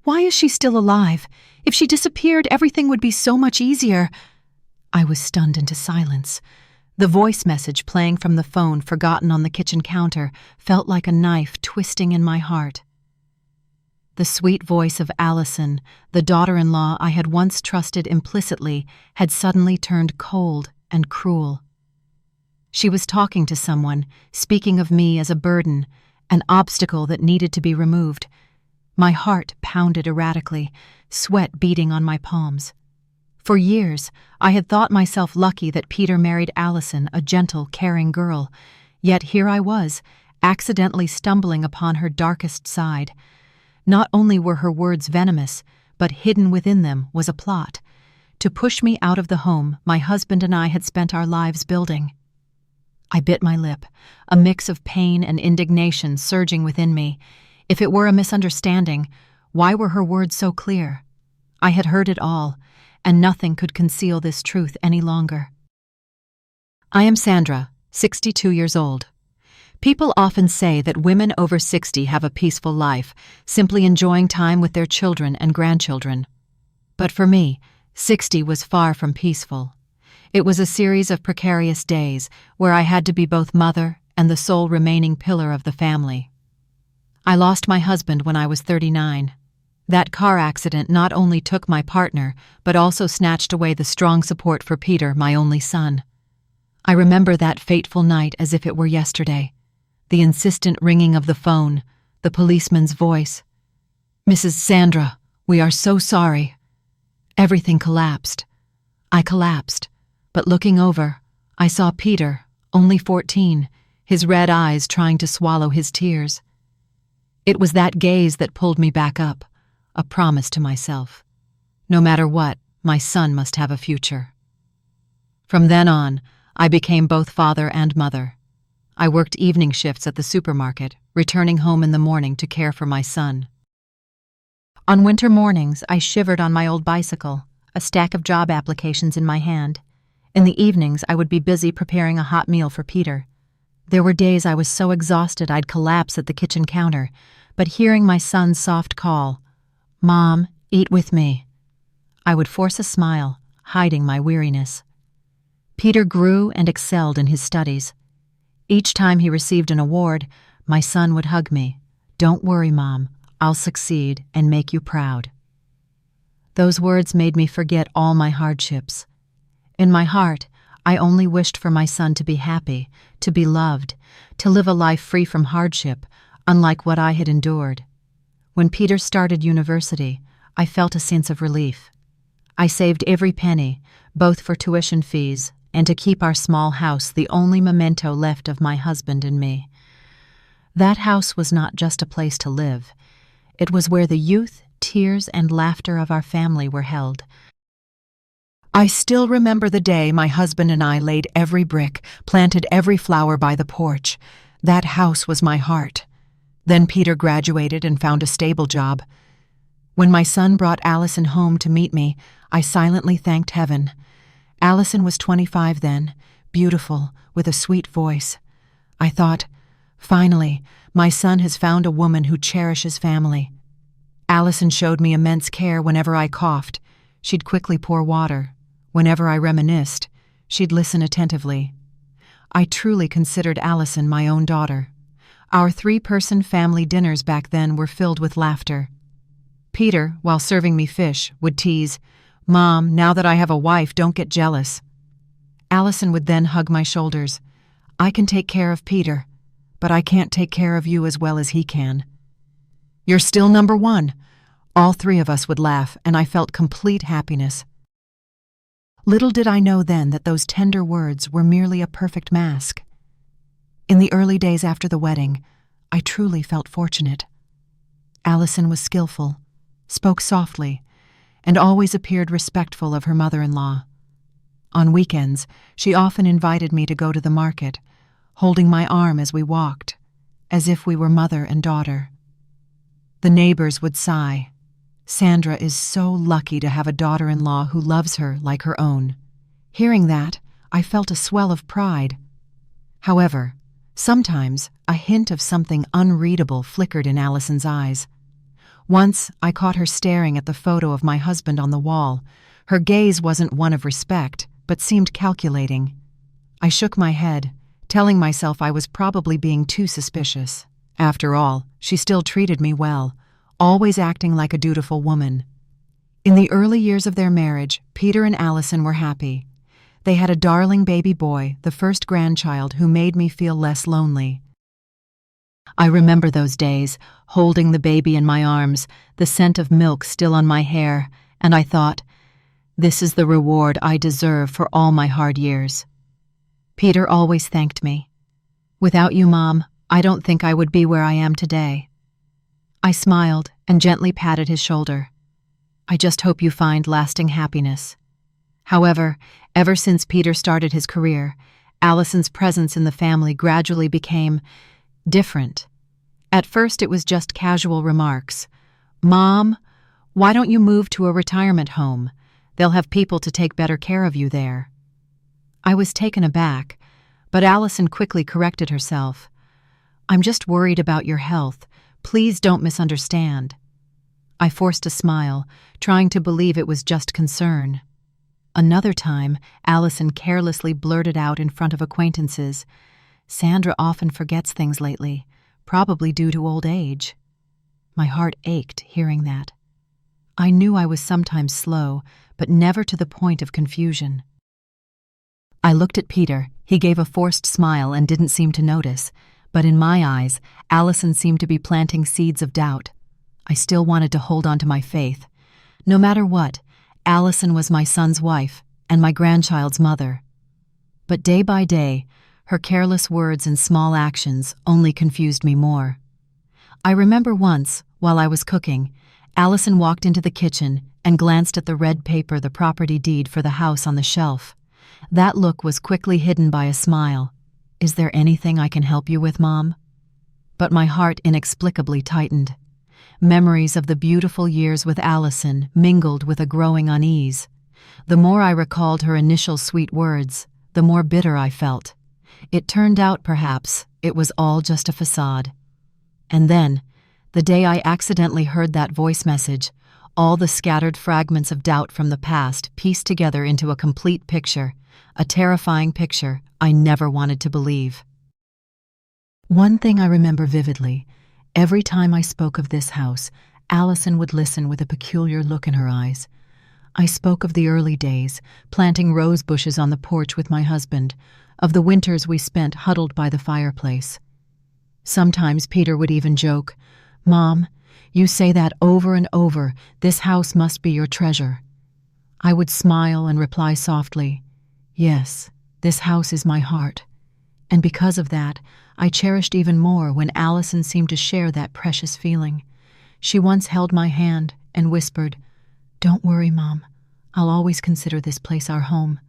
Why is she still alive? If she disappeared, everything would be so much easier. I was stunned into silence. The voice message playing from the phone forgotten on the kitchen counter felt like a knife twisting in my heart. The sweet voice of Allison, the daughter-in-law I had once trusted implicitly, had suddenly turned cold and cruel. She was talking to someone, speaking of me as a burden, an obstacle that needed to be removed. My heart pounded erratically, sweat beading on my palms. For years, I had thought myself lucky that Peter married Allison, a gentle, caring girl. Yet here I was, accidentally stumbling upon her darkest side. Not only were her words venomous, but hidden within them was a plot to push me out of the home my husband and I had spent our lives building. I bit my lip, a mix of pain and indignation surging within me. If it were a misunderstanding, why were her words so clear? I had heard it all, and nothing could conceal this truth any longer. I am Sandra, 62 years old. People often say that women over 60 have a peaceful life, simply enjoying time with their children and grandchildren. But for me, 60 was far from peaceful. It was a series of precarious days where I had to be both mother and the sole remaining pillar of the family. I lost my husband when I was 39. That car accident not only took my partner, but also snatched away the strong support for Peter, my only son. I remember that fateful night as if it were yesterday. The insistent ringing of the phone, the policeman's voice. "Mrs. Sandra, we are so sorry." Everything collapsed. I collapsed, but looking over, I saw Peter, only 14, his red eyes trying to swallow his tears. It was that gaze that pulled me back up, a promise to myself. No matter what, my son must have a future. From then on, I became both father and mother. I worked evening shifts at the supermarket, returning home in the morning to care for my son. On winter mornings, I shivered on my old bicycle, a stack of job applications in my hand. In the evenings, I would be busy preparing a hot meal for Peter. There were days I was so exhausted I'd collapse at the kitchen counter, but hearing my son's soft call, "Mom, eat with me," I would force a smile, hiding my weariness. Peter grew and excelled in his studies. Each time he received an award, my son would hug me. "Don't worry, Mom, I'll succeed and make you proud." Those words made me forget all my hardships. In my heart, I only wished for my son to be happy, to be loved, to live a life free from hardship, unlike what I had endured. When Peter started university, I felt a sense of relief. I saved every penny, both for tuition fees and to keep our small house the only memento left of my husband and me. That house was not just a place to live. It was where the youth, tears, and laughter of our family were held. I still remember the day my husband and I laid every brick, planted every flower by the porch. That house was my heart. Then Peter graduated and found a stable job. When my son brought Allison home to meet me, I silently thanked heaven. Allison was 25 then, beautiful, with a sweet voice. I thought, finally, my son has found a woman who cherishes family. Allison showed me immense care whenever I coughed. She'd quickly pour water. Whenever I reminisced, she'd listen attentively. I truly considered Allison my own daughter. Our 3-person family dinners back then were filled with laughter. Peter, while serving me fish, would tease, "Mom, now that I have a wife, don't get jealous." Allison would then hug my shoulders. "I can take care of Peter, but I can't take care of you as well as he can." "You're still number one." All 3 of us would laugh, and I felt complete happiness. Little did I know then that those tender words were merely a perfect mask. In the early days after the wedding, I truly felt fortunate. Allison was skillful, spoke softly, and always appeared respectful of her mother-in-law. On weekends, she often invited me to go to the market, holding my arm as we walked, as if we were mother and daughter. The neighbors would sigh. "Sandra is so lucky to have a daughter-in-law who loves her like her own." Hearing that, I felt a swell of pride. However, sometimes a hint of something unreadable flickered in Allison's eyes. Once, I caught her staring at the photo of my husband on the wall. Her gaze wasn't one of respect, but seemed calculating. I shook my head, telling myself I was probably being too suspicious. After all, she still treated me well, always acting like a dutiful woman. In the early years of their marriage, Peter and Allison were happy. They had a darling baby boy, the first grandchild, who made me feel less lonely. I remember those days, holding the baby in my arms, the scent of milk still on my hair, and I thought, this is the reward I deserve for all my hard years. Peter always thanked me. Without you, Mom, I don't think I would be where I am today. I smiled and gently patted his shoulder. I just hope you find lasting happiness. However, ever since Peter started his career, Allison's presence in the family gradually became different. At first it was just casual remarks. Mom, why don't you move to a retirement home? They'll have people to take better care of you there. I was taken aback, but Allison quickly corrected herself. I'm just worried about your health. Please don't misunderstand. I forced a smile, trying to believe it was just concern. Another time, Allison carelessly blurted out in front of acquaintances, Sandra often forgets things lately, probably due to old age. My heart ached hearing that. I knew I was sometimes slow, but never to the point of confusion. I looked at Peter. He gave a forced smile and didn't seem to notice, but in my eyes, Allison seemed to be planting seeds of doubt. I still wanted to hold on to my faith. No matter what, Allison was my son's wife and my grandchild's mother. But day by day, her careless words and small actions only confused me more. I remember once, while I was cooking, Allison walked into the kitchen and glanced at the red paper, the property deed for the house on the shelf. That look was quickly hidden by a smile. Is there anything I can help you with, Mom? But my heart inexplicably tightened. Memories of the beautiful years with Allison mingled with a growing unease. The more I recalled her initial sweet words, the more bitter I felt. It turned out, perhaps, it was all just a facade. And then, the day I accidentally heard that voice message, all the scattered fragments of doubt from the past pieced together into a complete picture, a terrifying picture I never wanted to believe. One thing I remember vividly, every time I spoke of this house, Allison would listen with a peculiar look in her eyes. I spoke of the early days, planting rose bushes on the porch with my husband, of the winters we spent huddled by the fireplace. Sometimes Peter would even joke, Mom, you say that over and over, this house must be your treasure. I would smile and reply softly, yes, this house is my heart. And because of that, I cherished even more when Allison seemed to share that precious feeling. She once held my hand and whispered, Don't worry, Mom. I'll always consider this place our home.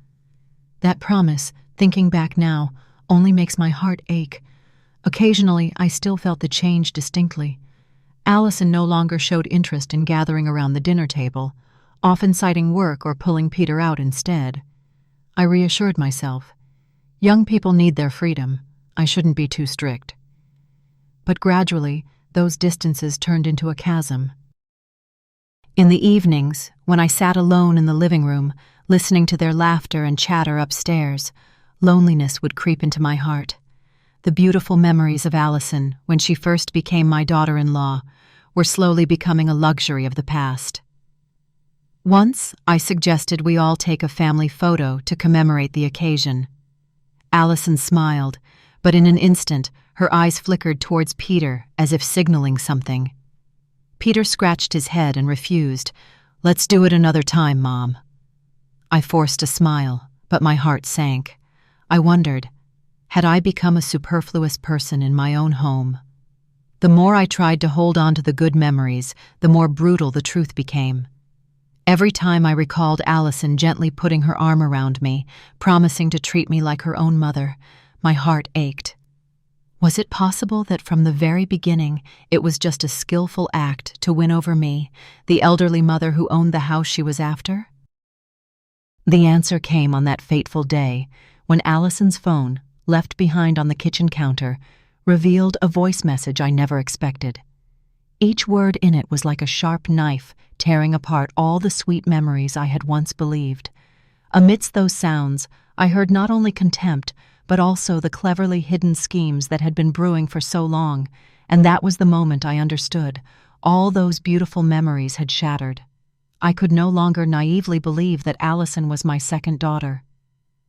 That promise, thinking back now, only makes my heart ache. Occasionally, I still felt the change distinctly. Allison no longer showed interest in gathering around the dinner table, often citing work or pulling Peter out instead. I reassured myself. Young people need their freedom. I shouldn't be too strict. But gradually, those distances turned into a chasm. In the evenings, when I sat alone in the living room, listening to their laughter and chatter upstairs, loneliness would creep into my heart. The beautiful memories of Allison, when she first became my daughter-in-law, were slowly becoming a luxury of the past. Once, I suggested we all take a family photo to commemorate the occasion. Allison smiled, but in an instant, her eyes flickered towards Peter as if signaling something. Peter scratched his head and refused. Let's do it another time, Mom. I forced a smile, but my heart sank. I wondered, had I become a superfluous person in my own home? The more I tried to hold on to the good memories, the more brutal the truth became. Every time I recalled Allison gently putting her arm around me, promising to treat me like her own mother, my heart ached. Was it possible that from the very beginning it was just a skillful act to win over me, the elderly mother who owned the house she was after? The answer came on that fateful day when Allison's phone, left behind on the kitchen counter, revealed a voice message I never expected. Each word in it was like a sharp knife, tearing apart all the sweet memories I had once believed. Amidst those sounds, I heard not only contempt, but also the cleverly hidden schemes that had been brewing for so long, and that was the moment I understood. All those beautiful memories had shattered. I could no longer naively believe that Allison was my second daughter.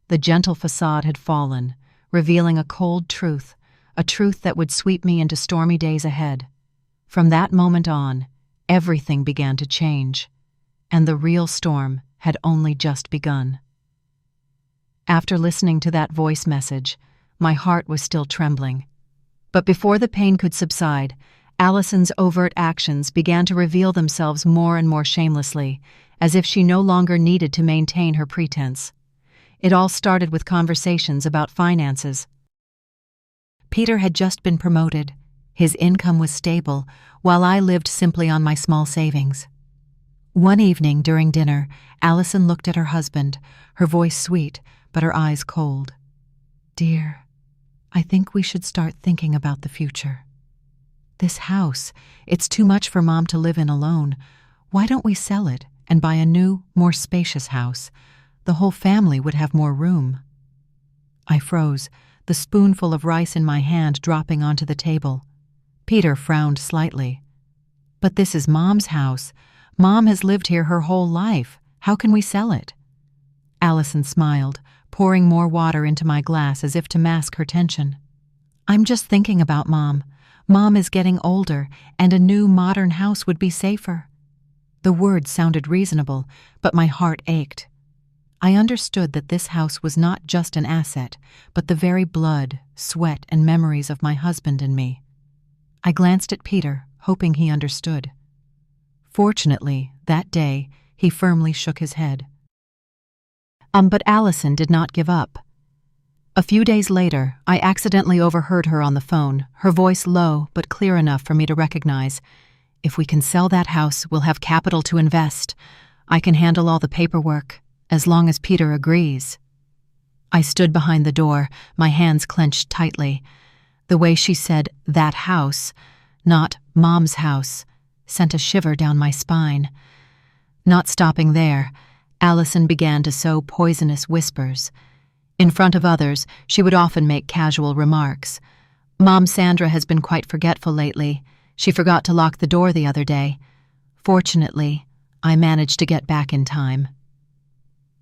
The gentle facade had fallen, revealing a cold truth, a truth that would sweep me into stormy days ahead. From that moment on, everything began to change, and the real storm had only just begun. After listening to that voice message, my heart was still trembling. But before the pain could subside, Allison's overt actions began to reveal themselves more and more shamelessly, as if she no longer needed to maintain her pretense. It all started with conversations about finances. Peter had just been promoted. His income was stable, while I lived simply on my small savings. One evening during dinner, Allison looked at her husband, her voice sweet, but her eyes cold. "Dear, I think we should start thinking about the future. This house, it's too much for Mom to live in alone. Why don't we sell it and buy a new, more spacious house? The whole family would have more room." I froze, the spoonful of rice in my hand dropping onto the table. Peter frowned slightly. "But this is Mom's house. Mom has lived here her whole life. How can we sell it?" Allison smiled, pouring more water into my glass as if to mask her tension. "I'm just thinking about Mom. Mom is getting older, and a new modern house would be safer." The words sounded reasonable, but my heart ached. I understood that this house was not just an asset, but the very blood, sweat, and memories of my husband and me. I glanced at Peter, hoping he understood. Fortunately, that day, he firmly shook his head. But Allison did not give up. A few days later, I accidentally overheard her on the phone, her voice low but clear enough for me to recognize. "If we can sell that house, we'll have capital to invest. I can handle all the paperwork, as long as Peter agrees." I stood behind the door, my hands clenched tightly. The way she said, "that house," not "Mom's house," sent a shiver down my spine. Not stopping there, Allison began to sow poisonous whispers. In front of others, she would often make casual remarks. "Mom Sandra has been quite forgetful lately. She forgot to lock the door the other day. Fortunately, I managed to get back in time."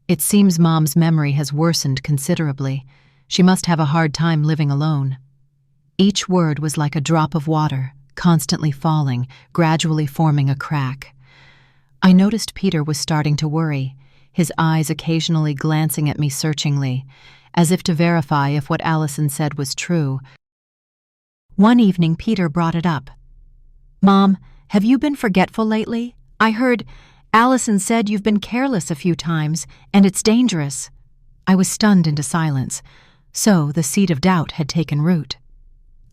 It seems Mom's memory has worsened considerably. She must have a hard time living alone. Each word was like a drop of water, constantly falling, gradually forming a crack. I noticed Peter was starting to worry, his eyes occasionally glancing at me searchingly, as if to verify if what Allison said was true. One evening, Peter brought it up. "Mom, have you been forgetful lately? I heard Allison said you've been careless a few times, and it's dangerous." I was stunned into silence. So the seed of doubt had taken root.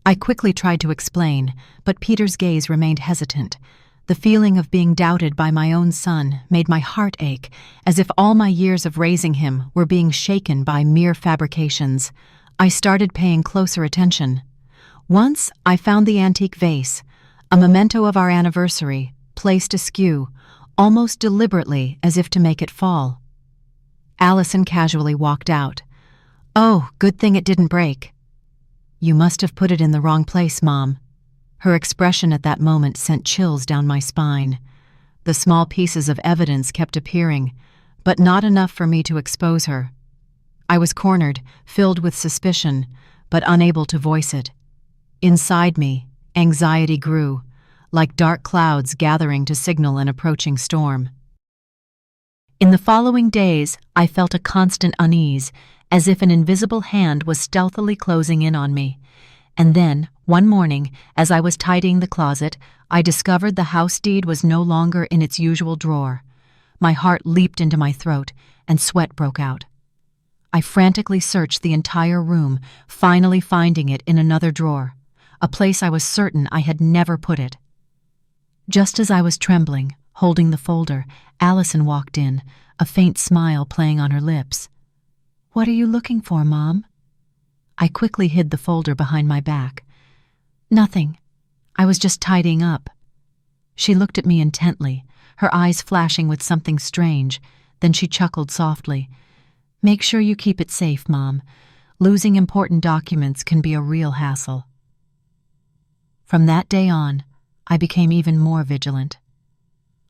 I quickly tried to explain, but Peter's gaze remained hesitant. The feeling of being doubted by my own son made my heart ache, as if all my years of raising him were being shaken by mere fabrications. I started paying closer attention. Once I found the antique vase, a memento of our anniversary, placed askew, almost deliberately as if to make it fall. Allison casually walked out. "Oh, good thing it didn't break." "You must have put it in the wrong place, Mom." Her expression at that moment sent chills down my spine. The small pieces of evidence kept appearing, but not enough for me to expose her. I was cornered, filled with suspicion, but unable to voice it. Inside me, anxiety grew, like dark clouds gathering to signal an approaching storm. In the following days, I felt a constant unease, as if an invisible hand was stealthily closing in on me. And then, one morning, as I was tidying the closet, I discovered the house deed was no longer in its usual drawer. My heart leaped into my throat, and sweat broke out. I frantically searched the entire room, finally finding it in another drawer, a place I was certain I had never put it. Just as I was trembling, holding the folder, Allison walked in, a faint smile playing on her lips. "What are you looking for, Mom?" I quickly hid the folder behind my back. "Nothing. I was just tidying up." She looked at me intently, her eyes flashing with something strange. Then she chuckled softly. "Make sure you keep it safe, Mom. Losing important documents can be a real hassle." From that day on, I became even more vigilant.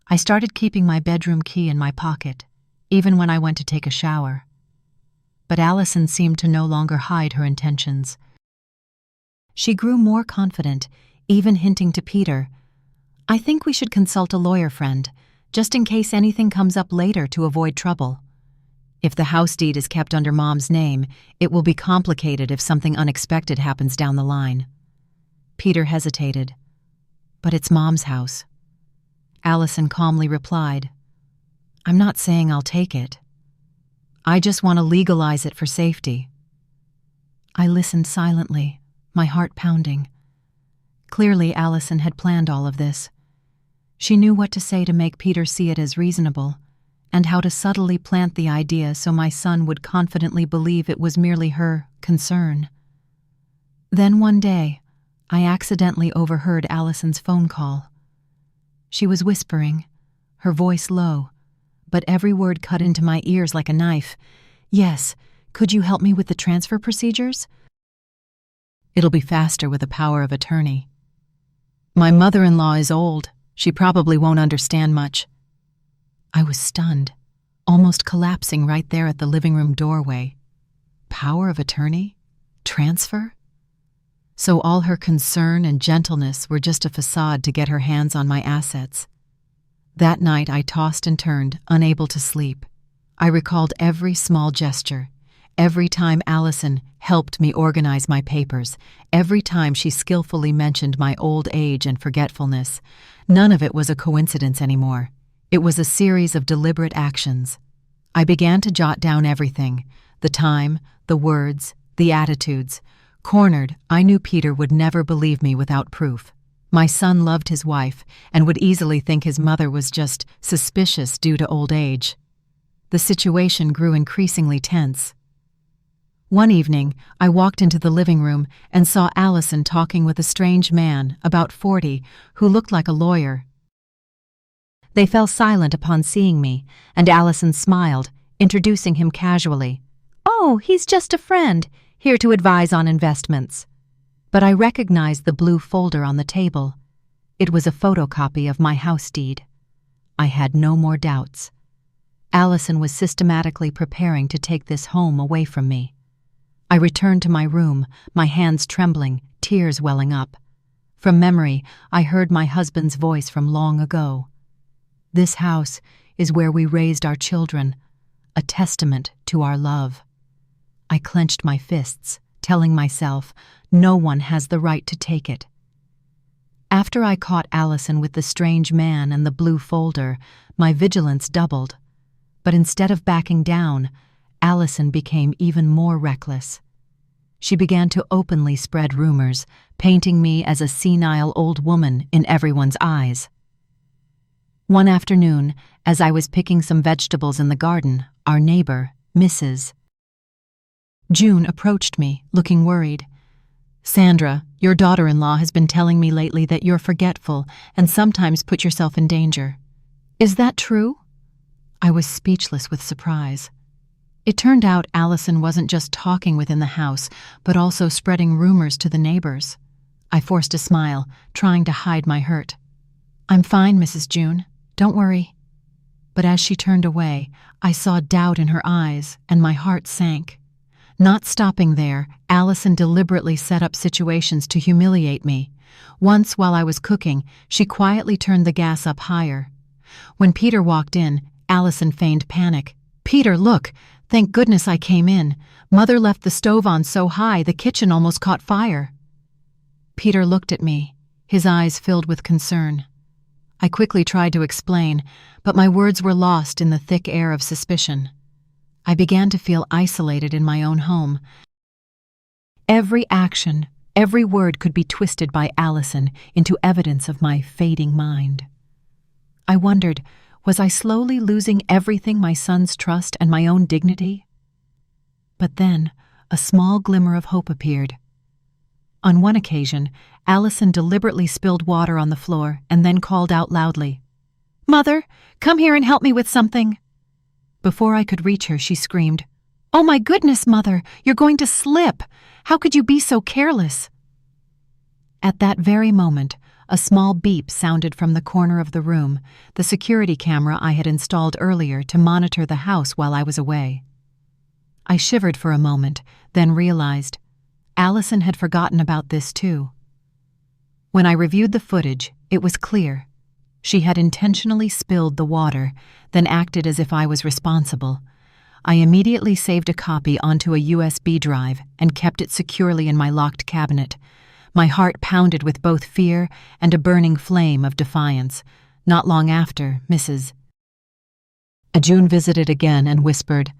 I started keeping my bedroom key in my pocket, even when I went to take a shower. But Allison seemed to no longer hide her intentions. She grew more confident, even hinting to Peter, "I think we should consult a lawyer friend, just in case anything comes up later to avoid trouble. If the house deed is kept under Mom's name, it will be complicated if something unexpected happens down the line." Peter hesitated. "But it's Mom's house." Allison calmly replied, "I'm not saying I'll take it. I just want to legalize it for safety." I listened silently, my heart pounding. Clearly, Allison had planned all of this. She knew what to say to make Peter see it as reasonable, and how to subtly plant the idea so my son would confidently believe it was merely her concern. Then one day, I accidentally overheard Allison's phone call. She was whispering, her voice low, but every word cut into my ears like a knife. "Yes, could you help me with the transfer procedures? It'll be faster with a power of attorney. My mother-in-law is old. She probably won't understand much." I was stunned, almost collapsing right there at the living room doorway. Power of attorney? Transfer? So all her concern and gentleness were just a facade to get her hands on my assets. That night I tossed and turned, unable to sleep. I recalled every small gesture, every time Allison helped me organize my papers, every time she skillfully mentioned my old age and forgetfulness. None of it was a coincidence anymore. It was a series of deliberate actions. I began to jot down everything: the time, the words, the attitudes. Cornered, I knew Peter would never believe me without proof. My son loved his wife and would easily think his mother was just suspicious due to old age. The situation grew increasingly tense. One evening, I walked into the living room and saw Allison talking with a strange man, about 40, who looked like a lawyer. They fell silent upon seeing me, and Allison smiled, introducing him casually. "Oh, he's just a friend, here to advise on investments." But I recognized the blue folder on the table. It was a photocopy of my house deed. I had no more doubts. Allison was systematically preparing to take this home away from me. I returned to my room, my hands trembling, tears welling up. From memory, I heard my husband's voice from long ago. "This house is where we raised our children, a testament to our love." I clenched my fists, telling myself, no one has the right to take it. After I caught Allison with the strange man and the blue folder, my vigilance doubled. But instead of backing down, Allison became even more reckless. She began to openly spread rumors, painting me as a senile old woman in everyone's eyes. One afternoon, as I was picking some vegetables in the garden, our neighbor, Mrs. June, approached me, looking worried. "Sandra, your daughter-in-law has been telling me lately that you're forgetful and sometimes put yourself in danger. Is that true?" I was speechless with surprise. It turned out Allison wasn't just talking within the house, but also spreading rumors to the neighbors. I forced a smile, trying to hide my hurt. "I'm fine, Mrs. June. Don't worry." But as she turned away, I saw doubt in her eyes, and my heart sank. Not stopping there, Allison deliberately set up situations to humiliate me. Once, while I was cooking, she quietly turned the gas up higher. When Peter walked in, Allison feigned panic. "Peter, look! Thank goodness I came in. Mother left the stove on so high the kitchen almost caught fire." Peter looked at me, his eyes filled with concern. I quickly tried to explain, but my words were lost in the thick air of suspicion. I began to feel isolated in my own home. Every action, every word could be twisted by Allison into evidence of my fading mind. I wondered, was I slowly losing everything, my son's trust and my own dignity? But then, a small glimmer of hope appeared. On one occasion, Allison deliberately spilled water on the floor and then called out loudly, "Mother, come here and help me with something." Before I could reach her, she screamed, "Oh my goodness, Mother, you're going to slip! How could you be so careless?" At that very moment, a small beep sounded from the corner of the room, the security camera I had installed earlier to monitor the house while I was away. I shivered for a moment, then realized Allison had forgotten about this too. When I reviewed the footage, it was clear. She had intentionally spilled the water, then acted as if I was responsible. I immediately saved a copy onto a USB drive and kept it securely in my locked cabinet. My heart pounded with both fear and a burning flame of defiance. Not long after, Mrs. Ajun visited again and whispered,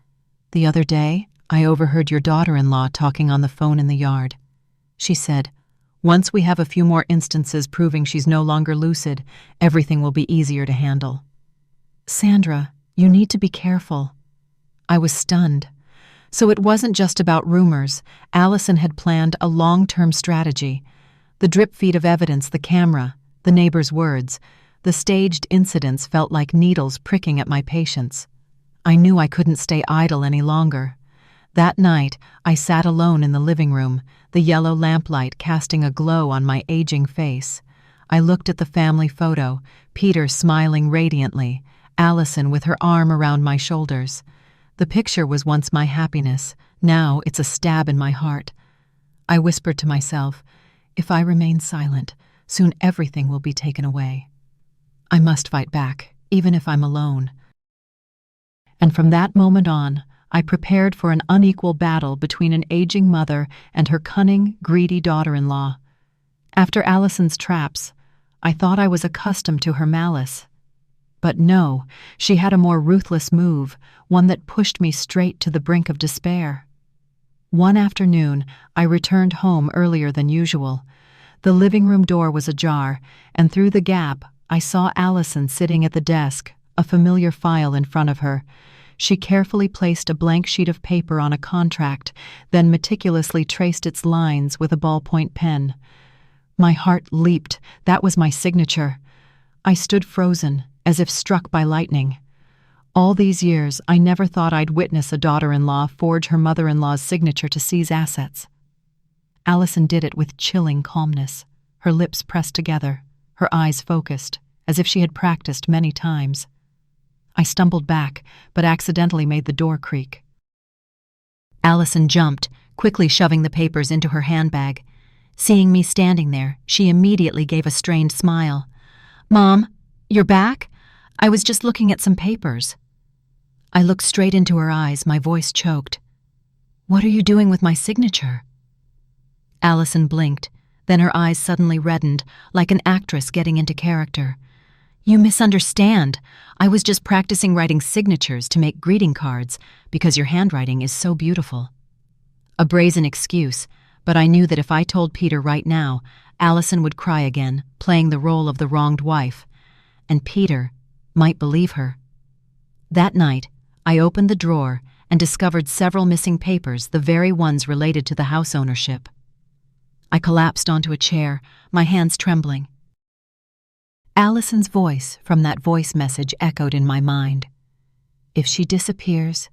"The other day, I overheard your daughter-in-law talking on the phone in the yard. She said, 'Once we have a few more instances proving she's no longer lucid, everything will be easier to handle.'" "Sandra, you need to be careful." I was stunned. So it wasn't just about rumors. Allison had planned a long-term strategy. The drip feed of evidence, the camera, the neighbor's words, the staged incidents felt like needles pricking at my patience. I knew I couldn't stay idle any longer. That night, I sat alone in the living room, the yellow lamplight casting a glow on my aging face. I looked at the family photo, Peter smiling radiantly, Allison with her arm around my shoulders. The picture was once my happiness. Now it's a stab in my heart. I whispered to myself, if I remain silent, soon everything will be taken away. I must fight back, even if I'm alone. And from that moment on, I prepared for an unequal battle between an aging mother and her cunning, greedy daughter-in-law. After Allison's traps, I thought I was accustomed to her malice. But no, she had a more ruthless move, one that pushed me straight to the brink of despair. One afternoon, I returned home earlier than usual. The living room door was ajar, and through the gap, I saw Allison sitting at the desk, a familiar file in front of her. She carefully placed a blank sheet of paper on a contract, then meticulously traced its lines with a ballpoint pen. My heart leaped. That was my signature. I stood frozen, as if struck by lightning. All these years, I never thought I'd witness a daughter-in-law forge her mother-in-law's signature to seize assets. Allison did it with chilling calmness, her lips pressed together, her eyes focused, as if she had practiced many times. I stumbled back, but accidentally made the door creak. Allison jumped, quickly shoving the papers into her handbag. Seeing me standing there, she immediately gave a strained smile. "Mom, you're back? I was just looking at some papers." I looked straight into her eyes, my voice choked. "What are you doing with my signature?" Allison blinked, then her eyes suddenly reddened, like an actress getting into character. "You misunderstand. I was just practicing writing signatures to make greeting cards because your handwriting is so beautiful." A brazen excuse, but I knew that if I told Peter right now, Allison would cry again, playing the role of the wronged wife. And Peter might believe her. That night, I opened the drawer and discovered several missing papers, the very ones related to the house ownership. I collapsed onto a chair, my hands trembling. Allison's voice from that voice message echoed in my mind. If she disappears,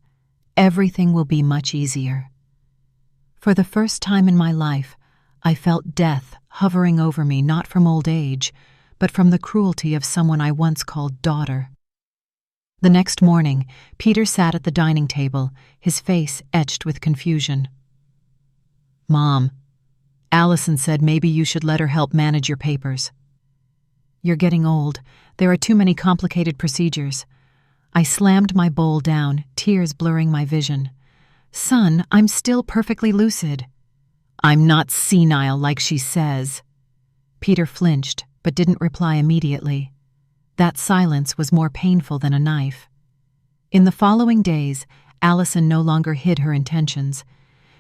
everything will be much easier. For the first time in my life, I felt death hovering over me, not from old age, but from the cruelty of someone I once called daughter. The next morning, Peter sat at the dining table, his face etched with confusion. "Mom, Allison said maybe you should let her help manage your papers." "You're getting old. There are too many complicated procedures." I slammed my bowl down, tears blurring my vision. "Son, I'm still perfectly lucid." "I'm not senile like she says." Peter flinched, but didn't reply immediately. That silence was more painful than a knife. In the following days, Allison no longer hid her intentions.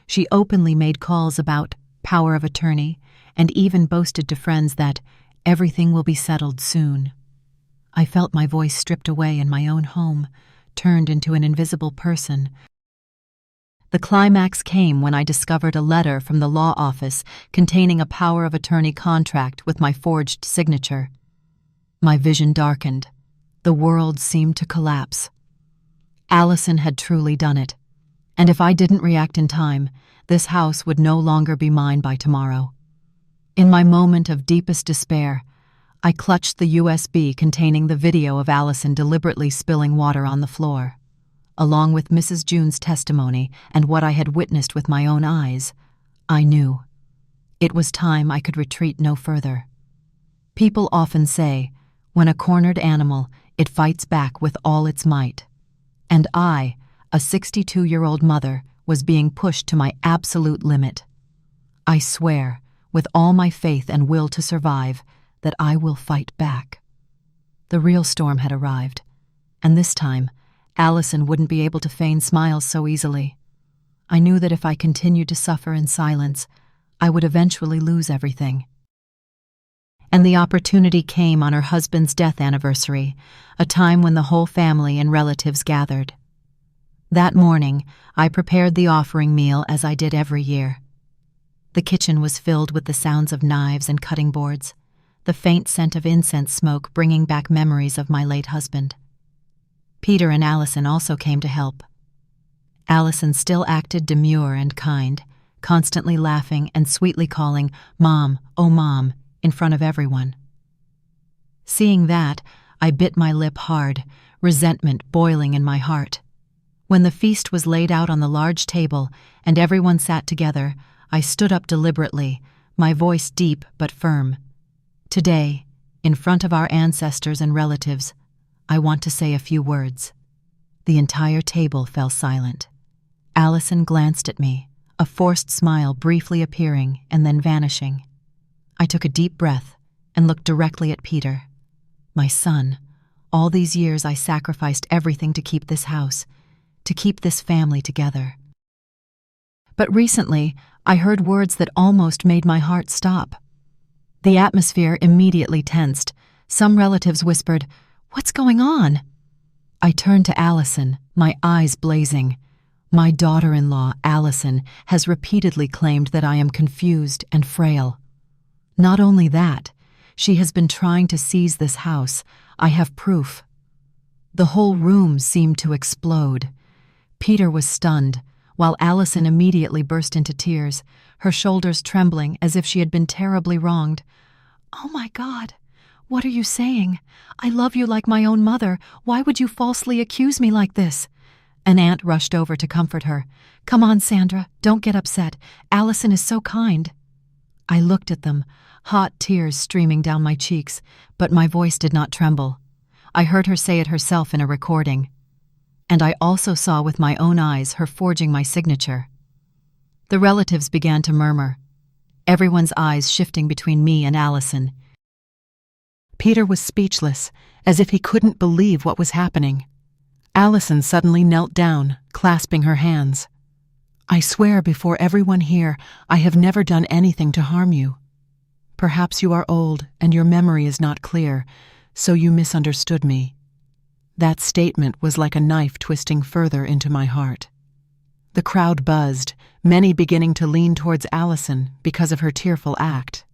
She openly made calls about power of attorney and even boasted to friends that everything will be settled soon. I felt my voice stripped away in my own home, turned into an invisible person. The climax came when I discovered a letter from the law office containing a power of attorney contract with my forged signature. My vision darkened. The world seemed to collapse. Allison had truly done it, and if I didn't react in time, this house would no longer be mine by tomorrow. In my moment of deepest despair, I clutched the USB containing the video of Allison deliberately spilling water on the floor. Along with Mrs. June's testimony and what I had witnessed with my own eyes, I knew it was time I could retreat no further. People often say, when a cornered animal, it fights back with all its might. And I, a 62-year-old mother, was being pushed to my absolute limit. I swear, with all my faith and will to survive, that I will fight back. The real storm had arrived, and this time, Allison wouldn't be able to feign smiles so easily. I knew that if I continued to suffer in silence, I would eventually lose everything. And the opportunity came on her husband's death anniversary, a time when the whole family and relatives gathered. That morning, I prepared the offering meal as I did every year. The kitchen was filled with the sounds of knives and cutting boards, the faint scent of incense smoke bringing back memories of my late husband. Peter and Allison also came to help. Allison still acted demure and kind, constantly laughing and sweetly calling, "Mom, oh Mom," in front of everyone. Seeing that, I bit my lip hard, resentment boiling in my heart. When the feast was laid out on the large table and everyone sat together, I stood up deliberately, my voice deep but firm. Today, in front of our ancestors and relatives, I want to say a few words. The entire table fell silent. Allison glanced at me, a forced smile briefly appearing and then vanishing. I took a deep breath and looked directly at Peter. My son, all these years I sacrificed everything to keep this house, to keep this family together. But recently, I heard words that almost made my heart stop. The atmosphere immediately tensed. Some relatives whispered, "What's going on?" I turned to Allison, my eyes blazing. My daughter-in-law, Allison, has repeatedly claimed that I am confused and frail. Not only that, she has been trying to seize this house. I have proof. The whole room seemed to explode. Peter was stunned, while Allison immediately burst into tears, her shoulders trembling as if she had been terribly wronged. "Oh my God, what are you saying? I love you like my own mother. Why would you falsely accuse me like this?" An aunt rushed over to comfort her. "Come on, Sandra, don't get upset. Allison is so kind." I looked at them, hot tears streaming down my cheeks, but my voice did not tremble. I heard her say it herself in a recording. And I also saw with my own eyes her forging my signature. The relatives began to murmur, everyone's eyes shifting between me and Allison. Peter was speechless, as if he couldn't believe what was happening. Allison suddenly knelt down, clasping her hands. "I swear before everyone here, I have never done anything to harm you. Perhaps you are old and your memory is not clear, so you misunderstood me." That statement was like a knife twisting further into my heart. The crowd buzzed, many beginning to lean towards Allison because of her tearful act.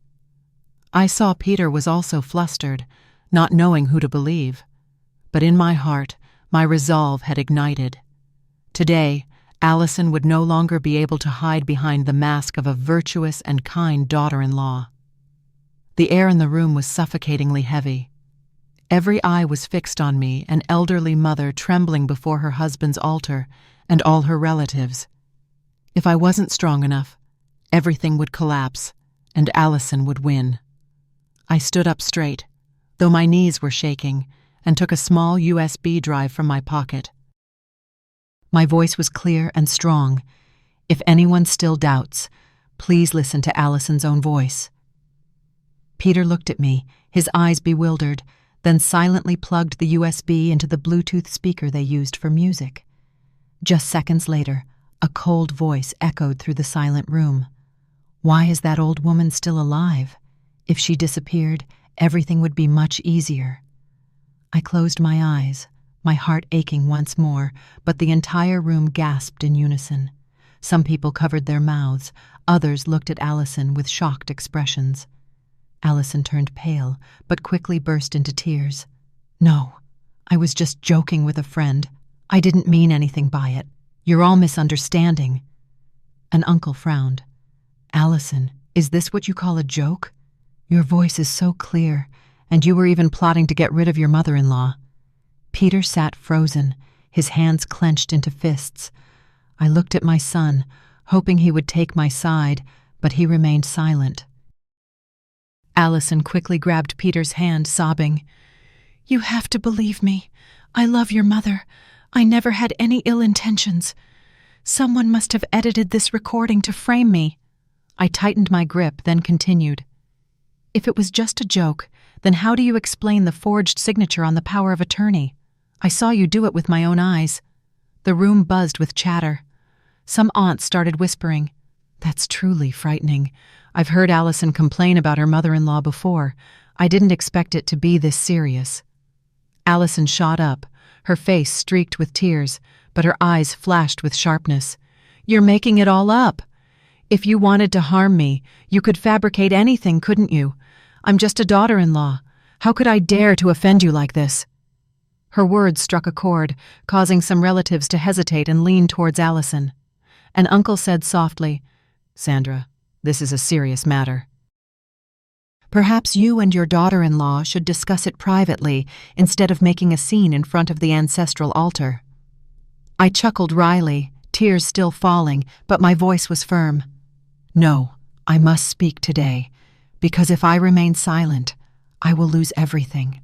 I saw Peter was also flustered, not knowing who to believe. But in my heart, my resolve had ignited. Today, Allison would no longer be able to hide behind the mask of a virtuous and kind daughter-in-law. The air in the room was suffocatingly heavy. Every eye was fixed on me, an elderly mother trembling before her husband's altar, and all her relatives. If I wasn't strong enough, everything would collapse, and Allison would win. I stood up straight, though my knees were shaking, and took a small USB drive from my pocket. My voice was clear and strong. If anyone still doubts, please listen to Allison's own voice. Peter looked at me, his eyes bewildered, then silently plugged the USB into the Bluetooth speaker they used for music. Just seconds later, a cold voice echoed through the silent room. Why is that old woman still alive? If she disappeared, everything would be much easier. I closed my eyes, my heart aching once more, but the entire room gasped in unison. Some people covered their mouths. Others looked at Allison with shocked expressions. Allison turned pale, but quickly burst into tears. "No, I was just joking with a friend. I didn't mean anything by it. You're all misunderstanding." An uncle frowned. "Allison, is this what you call a joke? Your voice is so clear, and you were even plotting to get rid of your mother-in-law." Peter sat frozen, his hands clenched into fists. I looked at my son, hoping he would take my side, but he remained silent. Allison quickly grabbed Peter's hand, sobbing, "You have to believe me. I love your mother. I never had any ill intentions. Someone must have edited this recording to frame me." I tightened my grip, then continued. "If it was just a joke, then how do you explain the forged signature on the power of attorney? I saw you do it with my own eyes." The room buzzed with chatter. Some aunts started whispering, "That's truly frightening. I've heard Allison complain about her mother-in-law before. I didn't expect it to be this serious." Allison shot up, her face streaked with tears, but her eyes flashed with sharpness. "You're making it all up. If you wanted to harm me, you could fabricate anything, couldn't you? I'm just a daughter-in-law. How could I dare to offend you like this?" Her words struck a chord, causing some relatives to hesitate and lean towards Allison. An uncle said softly, "Sandra, this is a serious matter. Perhaps you and your daughter-in-law should discuss it privately instead of making a scene in front of the ancestral altar." I chuckled wryly, tears still falling, but my voice was firm. "No, I must speak today, because if I remain silent, I will lose everything.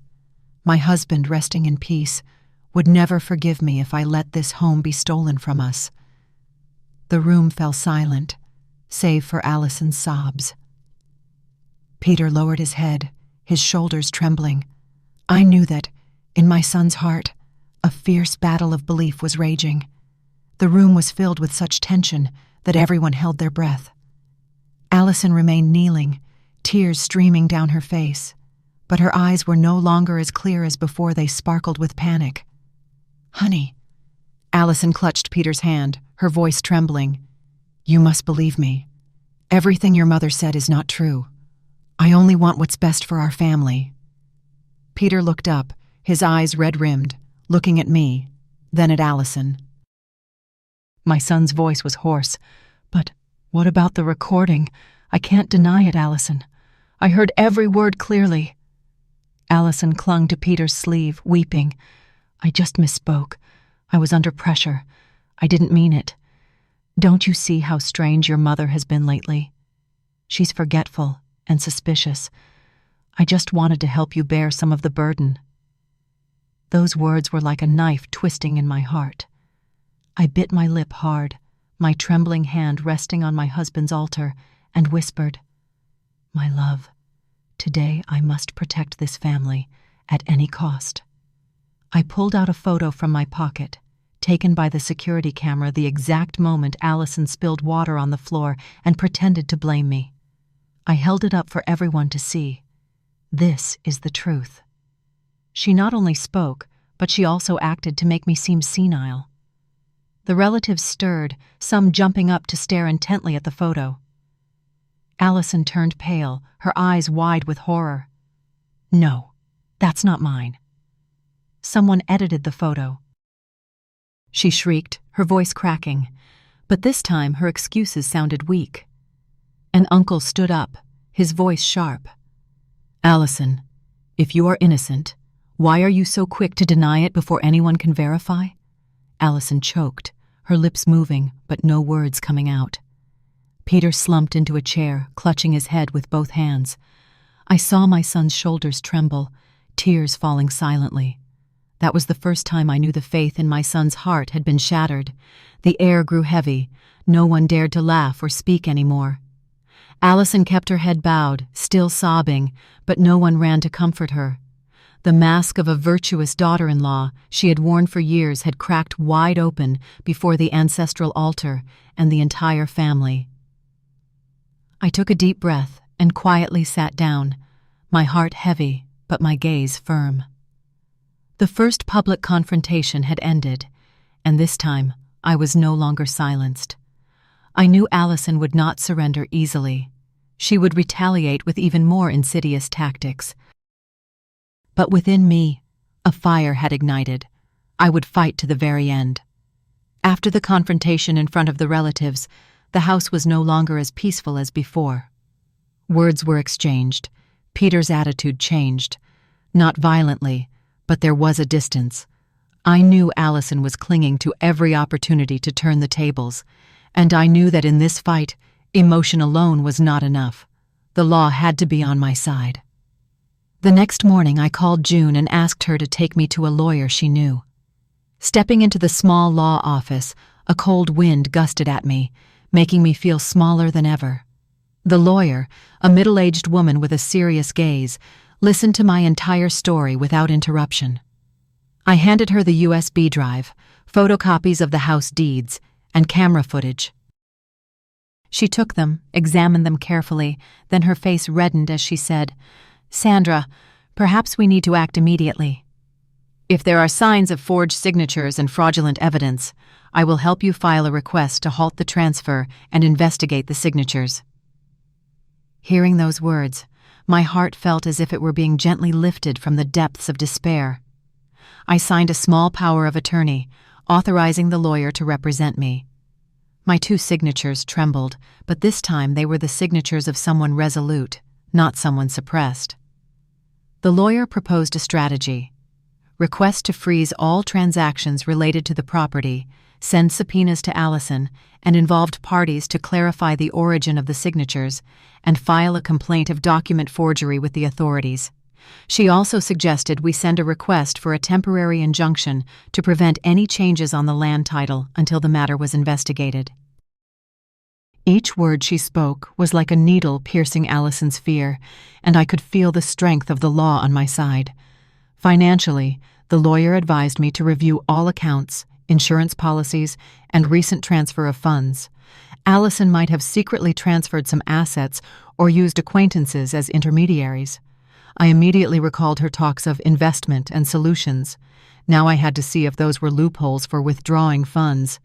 My husband, resting in peace, would never forgive me if I let this home be stolen from us." The room fell silent, save for Allison's sobs. Peter lowered his head, his shoulders trembling. I knew that, in my son's heart, a fierce battle of belief was raging. The room was filled with such tension that everyone held their breath. Allison remained kneeling, tears streaming down her face, but her eyes were no longer as clear as before. They sparkled with panic. "Honey," Allison clutched Peter's hand, her voice trembling. "You must believe me. Everything your mother said is not true. I only want what's best for our family." Peter looked up, his eyes red-rimmed, looking at me, then at Allison. My son's voice was hoarse. "But what about the recording? I can't deny it, Allison. I heard every word clearly." Allison clung to Peter's sleeve, weeping. "I just misspoke. I was under pressure. I didn't mean it. Don't you see how strange your mother has been lately? She's forgetful and suspicious. I just wanted to help you bear some of the burden." Those words were like a knife twisting in my heart. I bit my lip hard, my trembling hand resting on my husband's altar, and whispered, "My love, today I must protect this family at any cost." I pulled out a photo from my pocket, taken by the security camera the exact moment Allison spilled water on the floor and pretended to blame me. I held it up for everyone to see. This is the truth. She not only spoke, but she also acted to make me seem senile. The relatives stirred, some jumping up to stare intently at the photo. Allison turned pale, her eyes wide with horror. "No, that's not mine. Someone edited the photo." She shrieked, her voice cracking, but this time her excuses sounded weak. An uncle stood up, his voice sharp. "Allison, if you are innocent, why are you so quick to deny it before anyone can verify?" Allison choked, her lips moving, but no words coming out. Peter slumped into a chair, clutching his head with both hands. I saw my son's shoulders tremble, tears falling silently. That was the first time I knew the faith in my son's heart had been shattered. The air grew heavy. No one dared to laugh or speak anymore. Allison kept her head bowed, still sobbing, but no one ran to comfort her. The mask of a virtuous daughter-in-law she had worn for years had cracked wide open before the ancestral altar and the entire family. I took a deep breath and quietly sat down, my heart heavy, but my gaze firm. The first public confrontation had ended, and this time I was no longer silenced. I knew Allison would not surrender easily. She would retaliate with even more insidious tactics. But within me, a fire had ignited. I would fight to the very end. After the confrontation in front of the relatives, the house was no longer as peaceful as before. Words were exchanged. Peter's attitude changed. Not violently, but there was a distance. I knew Allison was clinging to every opportunity to turn the tables, and I knew that in this fight, emotion alone was not enough. The law had to be on my side. The next morning, I called June and asked her to take me to a lawyer she knew. Stepping into the small law office, a cold wind gusted at me, making me feel smaller than ever. The lawyer, a middle-aged woman with a serious gaze, listened to my entire story without interruption. I handed her the USB drive, photocopies of the house deeds, and camera footage. She took them, examined them carefully, then her face reddened as she said, "Sandra, perhaps we need to act immediately. If there are signs of forged signatures and fraudulent evidence, I will help you file a request to halt the transfer and investigate the signatures." Hearing those words, my heart felt as if it were being gently lifted from the depths of despair. I signed a small power of attorney, authorizing the lawyer to represent me. My 2 signatures trembled, but this time they were the signatures of someone resolute, not someone suppressed. The lawyer proposed a strategy: request to freeze all transactions related to the property, send subpoenas to Allison and involved parties to clarify the origin of the signatures, and file a complaint of document forgery with the authorities. She also suggested we send a request for a temporary injunction to prevent any changes on the land title until the matter was investigated. Each word she spoke was like a needle piercing Allison's fear, and I could feel the strength of the law on my side. Financially, the lawyer advised me to review all accounts, insurance policies, and recent transfer of funds. Allison might have secretly transferred some assets or used acquaintances as intermediaries. I immediately recalled her talks of investment and solutions. Now I had to see if those were loopholes for withdrawing funds.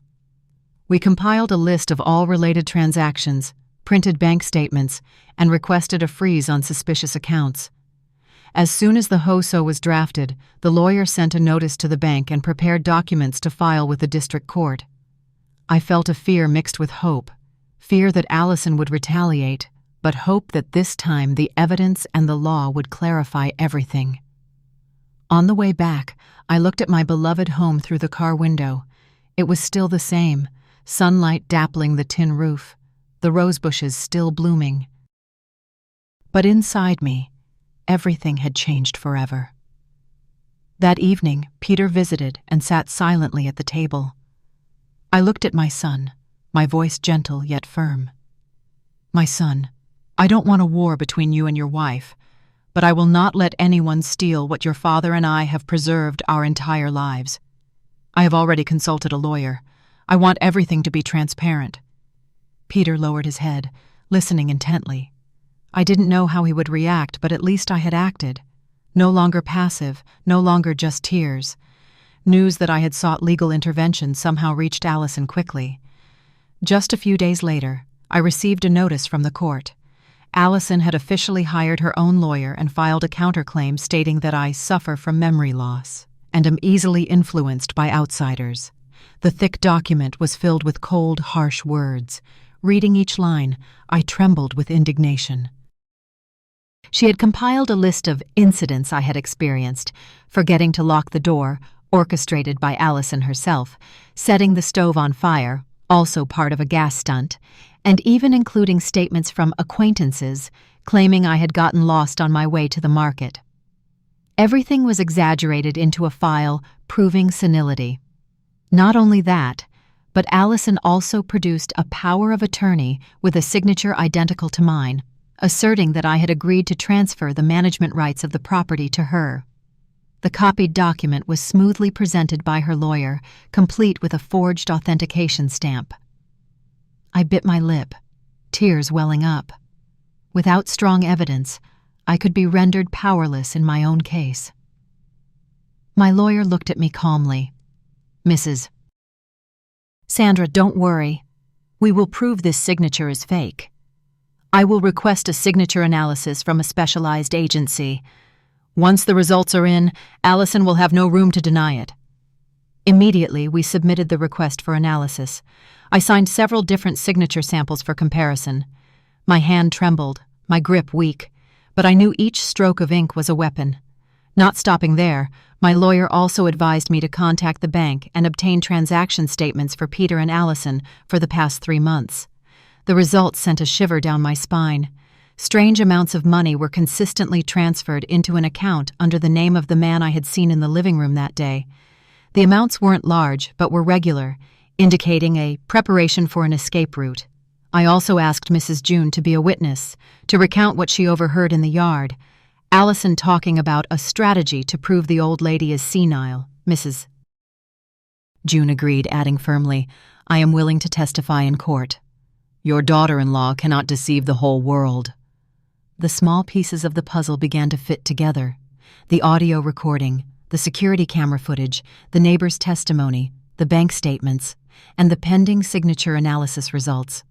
We compiled a list of all related transactions, printed bank statements, and requested a freeze on suspicious accounts. As soon as the HOSO was drafted, the lawyer sent a notice to the bank and prepared documents to file with the district court. I felt a fear mixed with hope, fear that Allison would retaliate, but hope that this time the evidence and the law would clarify everything. On the way back, I looked at my beloved home through the car window. It was still the same, sunlight dappling the tin roof, the rose bushes still blooming. But inside me, everything had changed forever. That evening, Peter visited and sat silently at the table. I looked at my son, my voice gentle yet firm. "My son, I don't want a war between you and your wife, but I will not let anyone steal what your father and I have preserved our entire lives. I have already consulted a lawyer. I want everything to be transparent." Peter lowered his head, listening intently. I didn't know how he would react, but at least I had acted. No longer passive, no longer just tears. News that I had sought legal intervention somehow reached Allison quickly. Just a few days later, I received a notice from the court. Allison had officially hired her own lawyer and filed a counterclaim stating that I suffer from memory loss and am easily influenced by outsiders. The thick document was filled with cold, harsh words. Reading each line, I trembled with indignation. She had compiled a list of incidents I had experienced: forgetting to lock the door, orchestrated by Allison herself, setting the stove on fire, also part of a gas stunt, and even including statements from acquaintances claiming I had gotten lost on my way to the market. Everything was exaggerated into a file proving senility. Not only that, but Allison also produced a power of attorney with a signature identical to mine, asserting that I had agreed to transfer the management rights of the property to her. The copied document was smoothly presented by her lawyer, complete with a forged authentication stamp. I bit my lip, tears welling up. Without strong evidence, I could be rendered powerless in my own case. My lawyer looked at me calmly. "Mrs. Sandra, don't worry. We will prove this signature is fake. I will request a signature analysis from a specialized agency. Once the results are in, Allison will have no room to deny it." Immediately, we submitted the request for analysis. I signed several different signature samples for comparison. My hand trembled, my grip weak, but I knew each stroke of ink was a weapon. Not stopping there, my lawyer also advised me to contact the bank and obtain transaction statements for Peter and Allison for the past 3 months. The results sent a shiver down my spine. Strange amounts of money were consistently transferred into an account under the name of the man I had seen in the living room that day. The amounts weren't large, but were regular, indicating a preparation for an escape route. I also asked Mrs. June to be a witness, to recount what she overheard in the yard. Allison talking about a strategy to prove the old lady is senile. Mrs. June agreed, adding firmly, "I am willing to testify in court. Your daughter-in-law cannot deceive the whole world." The small pieces of the puzzle began to fit together. The audio recording, the security camera footage, the neighbor's testimony, the bank statements, and the pending signature analysis results.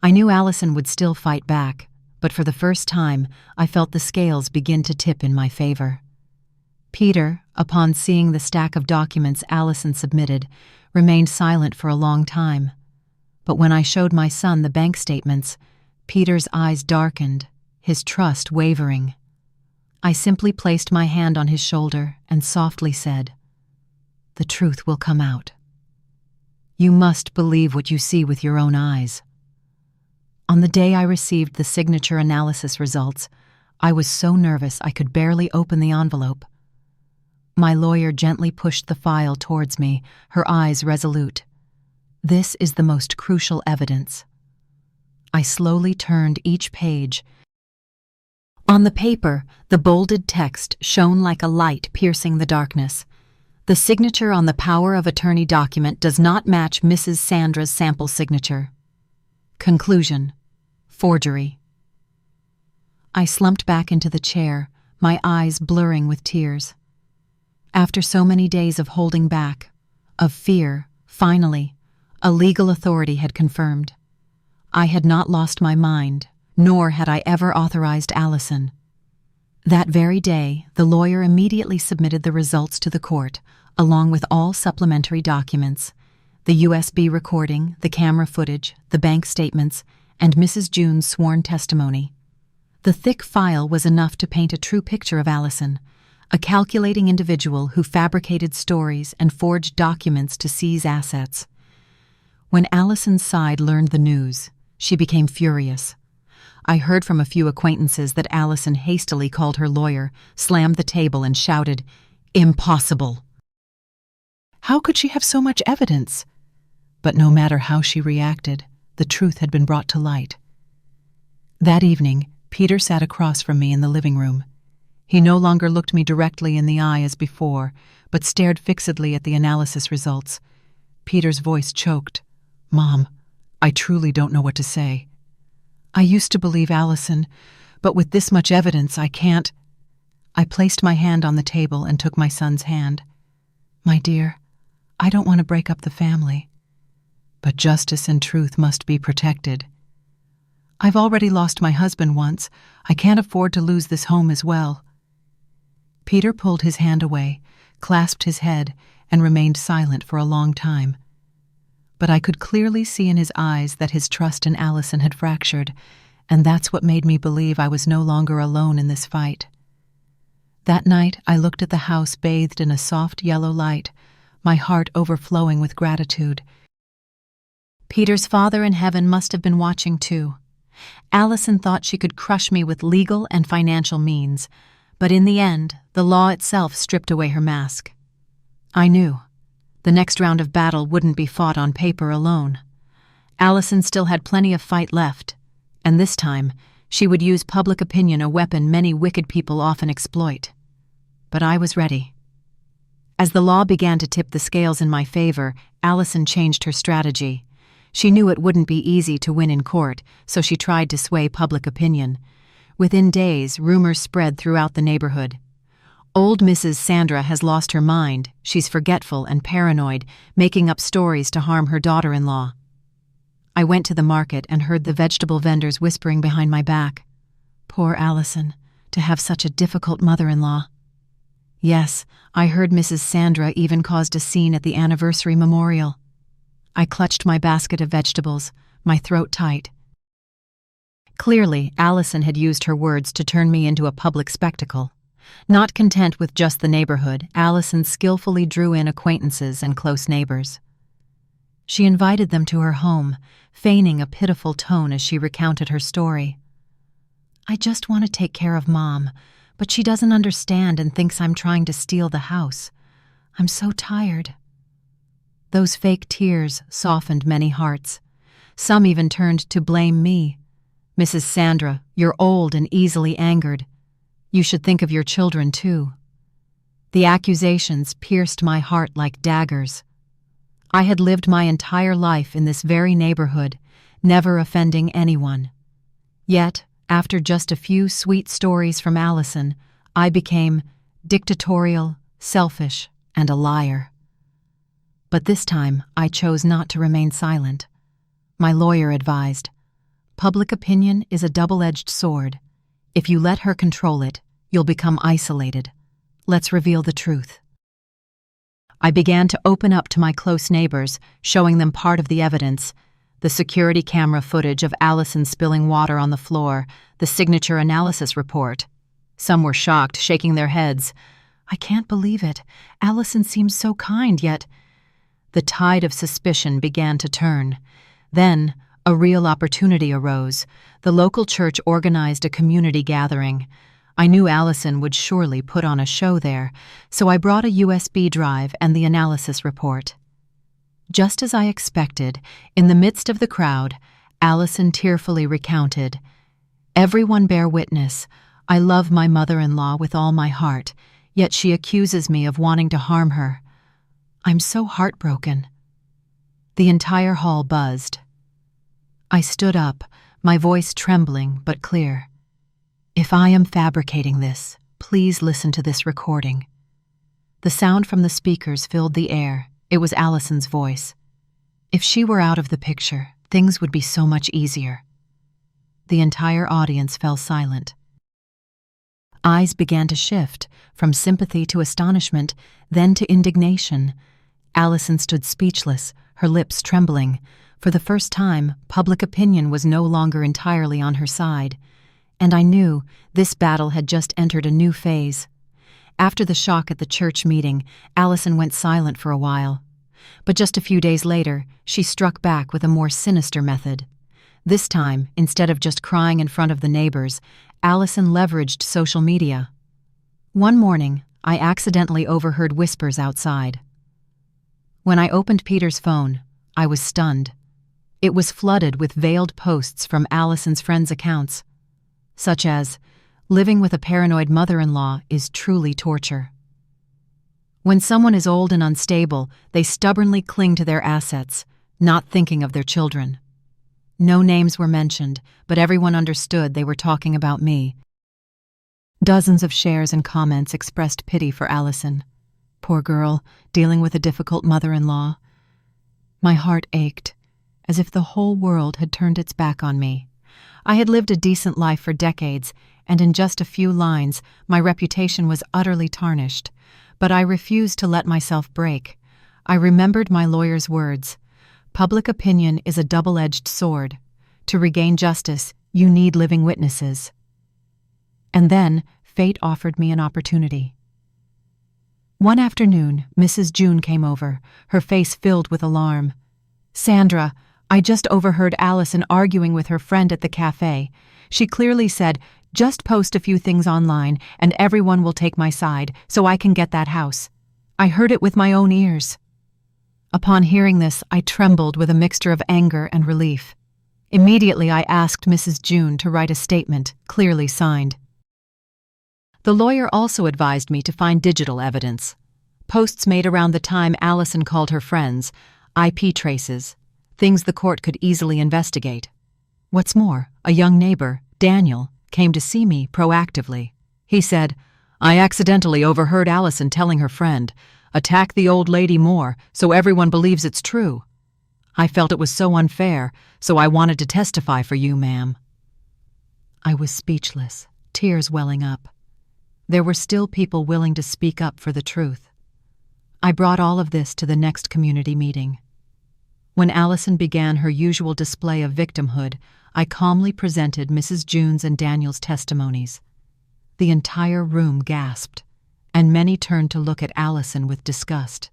I knew Allison would still fight back, but for the first time, I felt the scales begin to tip in my favor. Peter, upon seeing the stack of documents Allison submitted, remained silent for a long time. But when I showed my son the bank statements, Peter's eyes darkened, his trust wavering. I simply placed my hand on his shoulder and softly said, "The truth will come out. You must believe what you see with your own eyes." On the day I received the signature analysis results, I was so nervous I could barely open the envelope. My lawyer gently pushed the file towards me, her eyes resolute. "This is the most crucial evidence." I slowly turned each page. On the paper, the bolded text shone like a light piercing the darkness. The signature on the power of attorney document does not match Mrs. Sandra's sample signature. Conclusion: forgery. I slumped back into the chair, my eyes blurring with tears. After so many days of holding back, of fear, finally, a legal authority had confirmed. I had not lost my mind, nor had I ever authorized Allison. That very day, the lawyer immediately submitted the results to the court, along with all supplementary documents: the USB recording, the camera footage, the bank statements, and Mrs. June's sworn testimony. The thick file was enough to paint a true picture of Allison, a calculating individual who fabricated stories and forged documents to seize assets. When Allison's side learned the news, she became furious. I heard from a few acquaintances that Allison hastily called her lawyer, slammed the table, and shouted, "Impossible! How could she have so much evidence?" But no matter how she reacted, the truth had been brought to light. That evening, Peter sat across from me in the living room. He no longer looked me directly in the eye as before, but stared fixedly at the analysis results. Peter's voice choked. "Mom, I truly don't know what to say. I used to believe Allison, but with this much evidence, I can't." I placed my hand on the table and took my son's hand. "My dear, I don't want to break up the family, but justice and truth must be protected. I've already lost my husband once. I can't afford to lose this home as well." Peter pulled his hand away, clasped his head, and remained silent for a long time. But I could clearly see in his eyes that his trust in Allison had fractured, and that's what made me believe I was no longer alone in this fight. That night, I looked at the house bathed in a soft yellow light, my heart overflowing with gratitude. Peter's father in heaven must have been watching too. Allison thought she could crush me with legal and financial means, but in the end, the law itself stripped away her mask. I knew. The next round of battle wouldn't be fought on paper alone. Allison still had plenty of fight left, and this time she would use public opinion, a weapon many wicked people often exploit. But I was ready. As the law began to tip the scales in my favor, Allison changed her strategy. She knew it wouldn't be easy to win in court, so she tried to sway public opinion. Within days, rumors spread throughout the neighborhood. Old Mrs. Sandra has lost her mind. She's forgetful and paranoid, making up stories to harm her daughter-in-law. I went to the market and heard the vegetable vendors whispering behind my back. Poor Allison, to have such a difficult mother-in-law. Yes, I heard Mrs. Sandra even caused a scene at the anniversary memorial. I clutched my basket of vegetables, my throat tight. Clearly, Allison had used her words to turn me into a public spectacle. Not content with just the neighborhood, Allison skillfully drew in acquaintances and close neighbors. She invited them to her home, feigning a pitiful tone as she recounted her story. I just want to take care of Mom, but she doesn't understand and thinks I'm trying to steal the house. I'm so tired. Those fake tears softened many hearts. Some even turned to blame me. Mrs. Sandra, you're old and easily angered. You should think of your children, too. The accusations pierced my heart like daggers. I had lived my entire life in this very neighborhood, never offending anyone. Yet, after just a few sweet stories from Allison, I became dictatorial, selfish, and a liar. But this time, I chose not to remain silent. My lawyer advised, public opinion is a double-edged sword. If you let her control it, you'll become isolated. Let's reveal the truth. I began to open up to my close neighbors, showing them part of the evidence: the security camera footage of Allison spilling water on the floor, the signature analysis report. Some were shocked, shaking their heads. I can't believe it. Allison seems so kind, yet... The tide of suspicion began to turn. Then, a real opportunity arose. The local church organized a community gathering. I knew Allison would surely put on a show there, so I brought a USB drive and the analysis report. Just as I expected, in the midst of the crowd, Allison tearfully recounted, "Everyone bear witness. I love my mother-in-law with all my heart, yet she accuses me of wanting to harm her. I'm so heartbroken." The entire hall buzzed. I stood up, my voice trembling but clear. "If I am fabricating this, please listen to this recording." The sound from the speakers filled the air. It was Allison's voice. If she were out of the picture, things would be so much easier. The entire audience fell silent. Eyes began to shift, from sympathy to astonishment, then to indignation. Allison stood speechless, her lips trembling. For the first time, public opinion was no longer entirely on her side. And I knew this battle had just entered a new phase. After the shock at the church meeting, Allison went silent for a while. But just a few days later, she struck back with a more sinister method. This time, instead of just crying in front of the neighbors, Allison leveraged social media. One morning, I accidentally overheard whispers outside. When I opened Peter's phone, I was stunned. It was flooded with veiled posts from Allison's friends' accounts, such as, "Living with a paranoid mother-in-law is truly torture." When someone is old and unstable, they stubbornly cling to their assets, not thinking of their children. No names were mentioned, but everyone understood they were talking about me. Dozens of shares and comments expressed pity for Allison. Poor girl, dealing with a difficult mother-in-law. My heart ached, as if the whole world had turned its back on me. I had lived a decent life for decades, and in just a few lines, my reputation was utterly tarnished. But I refused to let myself break. I remembered my lawyer's words. Public opinion is a double-edged sword. To regain justice, you need living witnesses. And then, fate offered me an opportunity. One afternoon, Mrs. June came over, her face filled with alarm. "Sandra, I just overheard Allison arguing with her friend at the cafe. She clearly said, 'Just post a few things online, and everyone will take my side, so I can get that house.' I heard it with my own ears." Upon hearing this, I trembled with a mixture of anger and relief. Immediately, I asked Mrs. June to write a statement, clearly signed. The lawyer also advised me to find digital evidence. Posts made around the time Allison called her friends, IP traces, things the court could easily investigate. What's more, a young neighbor, Daniel, came to see me proactively. He said, "I accidentally overheard Allison telling her friend, 'Attack the old lady more, so everyone believes it's true.' I felt it was so unfair, so I wanted to testify for you, ma'am." I was speechless, tears welling up. There were still people willing to speak up for the truth. I brought all of this to the next community meeting. When Allison began her usual display of victimhood, I calmly presented Mrs. June's and Daniel's testimonies. The entire room gasped, and many turned to look at Allison with disgust.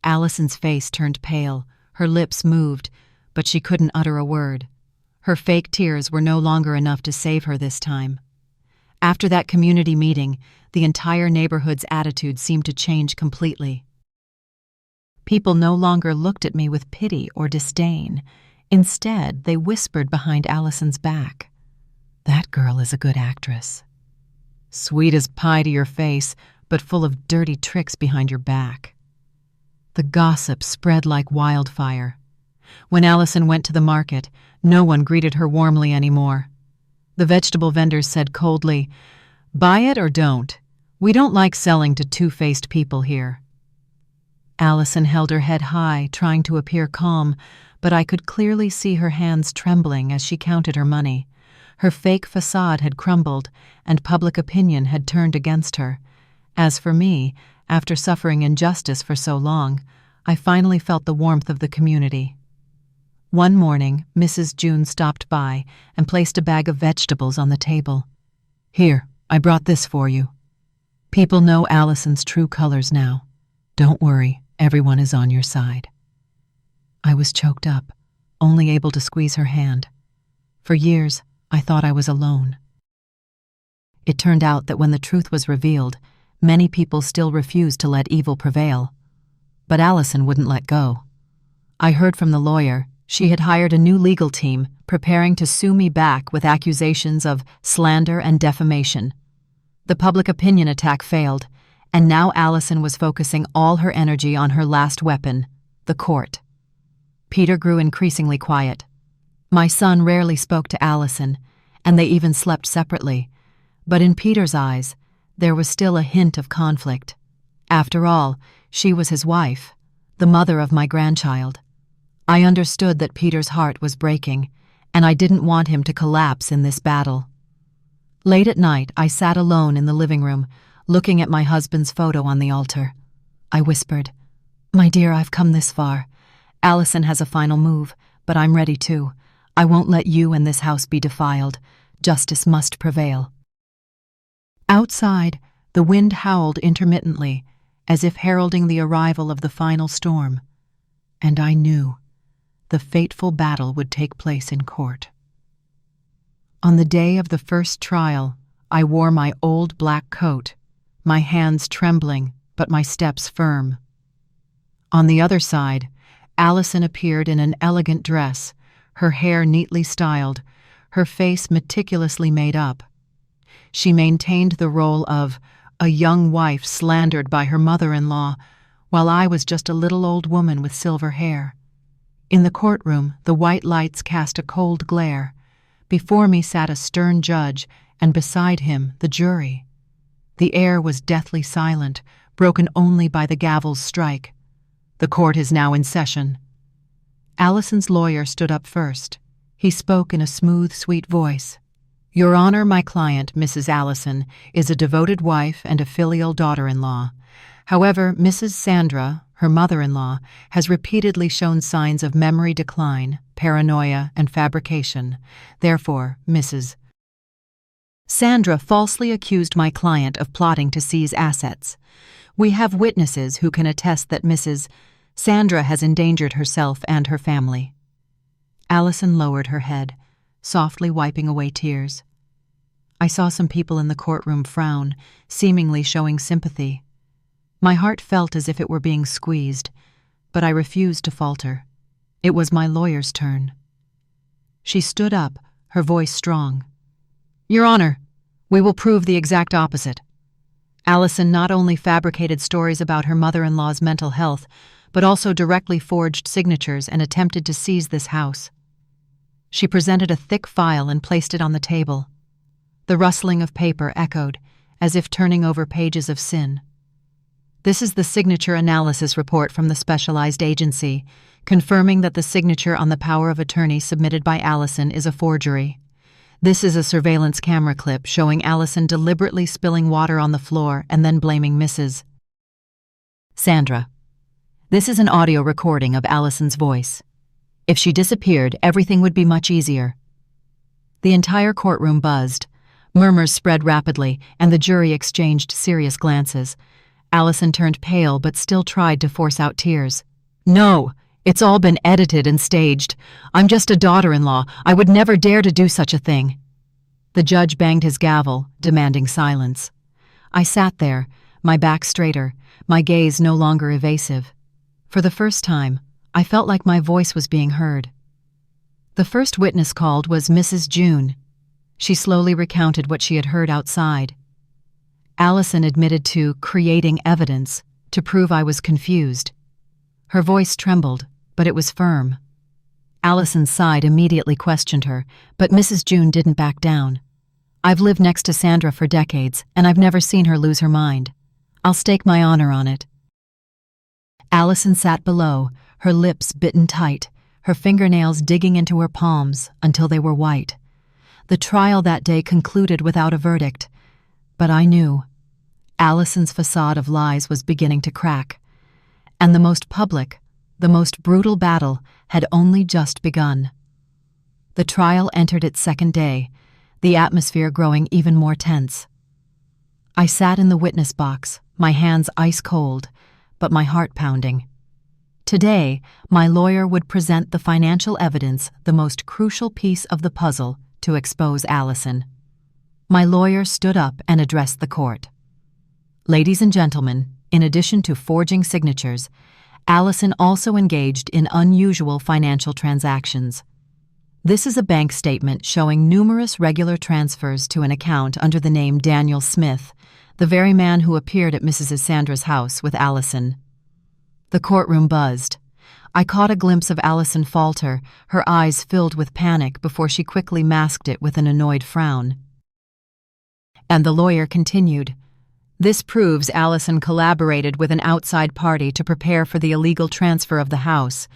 Allison's face turned pale, her lips moved, but she couldn't utter a word. Her fake tears were no longer enough to save her this time. After that community meeting, the entire neighborhood's attitude seemed to change completely. People no longer looked at me with pity or disdain. Instead, they whispered behind Allison's back, "That girl is a good actress. Sweet as pie to your face, but full of dirty tricks behind your back." The gossip spread like wildfire. When Allison went to the market, no one greeted her warmly anymore. The vegetable vendors said coldly, "Buy it or don't. We don't like selling to two-faced people here." Allison held her head high, trying to appear calm, but I could clearly see her hands trembling as she counted her money. Her fake facade had crumbled, and public opinion had turned against her. As for me, after suffering injustice for so long, I finally felt the warmth of the community. One morning, Mrs. June stopped by and placed a bag of vegetables on the table. "Here, I brought this for you. People know Allison's true colors now. Don't worry, everyone is on your side." I was choked up, only able to squeeze her hand. For years, I thought I was alone. It turned out that when the truth was revealed, many people still refused to let evil prevail. But Allison wouldn't let go. I heard from the lawyer she had hired a new legal team preparing to sue me back with accusations of slander and defamation. The public opinion attack failed, and now Allison was focusing all her energy on her last weapon, the court. Peter grew increasingly quiet. My son rarely spoke to Allison, and they even slept separately. But in Peter's eyes, there was still a hint of conflict. After all, she was his wife, the mother of my grandchild. I understood that Peter's heart was breaking, and I didn't want him to collapse in this battle. Late at night, I sat alone in the living room, looking at my husband's photo on the altar. I whispered, "My dear, I've come this far. Allison has a final move, but I'm ready too. I won't let you and this house be defiled. Justice must prevail." Outside, the wind howled intermittently, as if heralding the arrival of the final storm. And I knew the fateful battle would take place in court. On the day of the first trial, I wore my old black coat, my hands trembling, but my steps firm. On the other side, Allison appeared in an elegant dress, her hair neatly styled, her face meticulously made up. She maintained the role of a young wife slandered by her mother-in-law, while I was just a little old woman with silver hair. In the courtroom, the white lights cast a cold glare. Before me sat a stern judge, and beside him, the jury. The air was deathly silent, broken only by the gavel's strike. The court is now in session. Allison's lawyer stood up first. He spoke in a smooth, sweet voice. "Your Honor, my client, Mrs. Allison, is a devoted wife and a filial daughter-in-law. However, Mrs. Sandra, her mother-in-law, has repeatedly shown signs of memory decline, paranoia, and fabrication. Therefore, Mrs. Sandra falsely accused my client of plotting to seize assets. We have witnesses who can attest that Mrs. Sandra has endangered herself and her family." Allison lowered her head, softly wiping away tears. I saw some people in the courtroom frown, seemingly showing sympathy. My heart felt as if it were being squeezed, but I refused to falter. It was my lawyer's turn. She stood up, her voice strong. "Your Honor, we will prove the exact opposite. Allison not only fabricated stories about her mother-in-law's mental health, but also directly forged signatures and attempted to seize this house." She presented a thick file and placed it on the table. The rustling of paper echoed, as if turning over pages of sin. "This is the signature analysis report from the specialized agency, confirming that the signature on the power of attorney submitted by Allison is a forgery. This is a surveillance camera clip showing Allison deliberately spilling water on the floor and then blaming Mrs. Sandra. This is an audio recording of Allison's voice. If she disappeared, everything would be much easier. The entire courtroom buzzed. Murmurs spread rapidly, and the jury exchanged serious glances. Allison turned pale but still tried to force out tears. "No, it's all been edited and staged. I'm just a daughter-in-law. I would never dare to do such a thing." The judge banged his gavel, demanding silence. I sat there, my back straighter, my gaze no longer evasive. For the first time, I felt like my voice was being heard. The first witness called was Mrs. June. She slowly recounted what she had heard outside. Allison admitted to creating evidence to prove I was confused. Her voice trembled, but it was firm. Allison's side immediately questioned her, but Mrs. June didn't back down. "I've lived next to Sandra for decades, and I've never seen her lose her mind. I'll stake my honor on it." Allison sat below, her lips bitten tight, her fingernails digging into her palms until they were white. The trial that day concluded without a verdict, but I knew Allison's facade of lies was beginning to crack, and the most public, the most brutal battle had only just begun. The trial entered its second day, the atmosphere growing even more tense. I sat in the witness box, my hands ice cold, but my heart pounding. Today, my lawyer would present the financial evidence, the most crucial piece of the puzzle, to expose Allison. My lawyer stood up and addressed the court. "Ladies and gentlemen, in addition to forging signatures, Allison also engaged in unusual financial transactions. This is a bank statement showing numerous regular transfers to an account under the name Daniel Smith, the very man who appeared at Mrs. Sandra's house with Allison." The courtroom buzzed. I caught a glimpse of Allison falter, her eyes filled with panic before she quickly masked it with an annoyed frown. And the lawyer continued, "This proves Allison collaborated with an outside party to prepare for the illegal transfer of the house.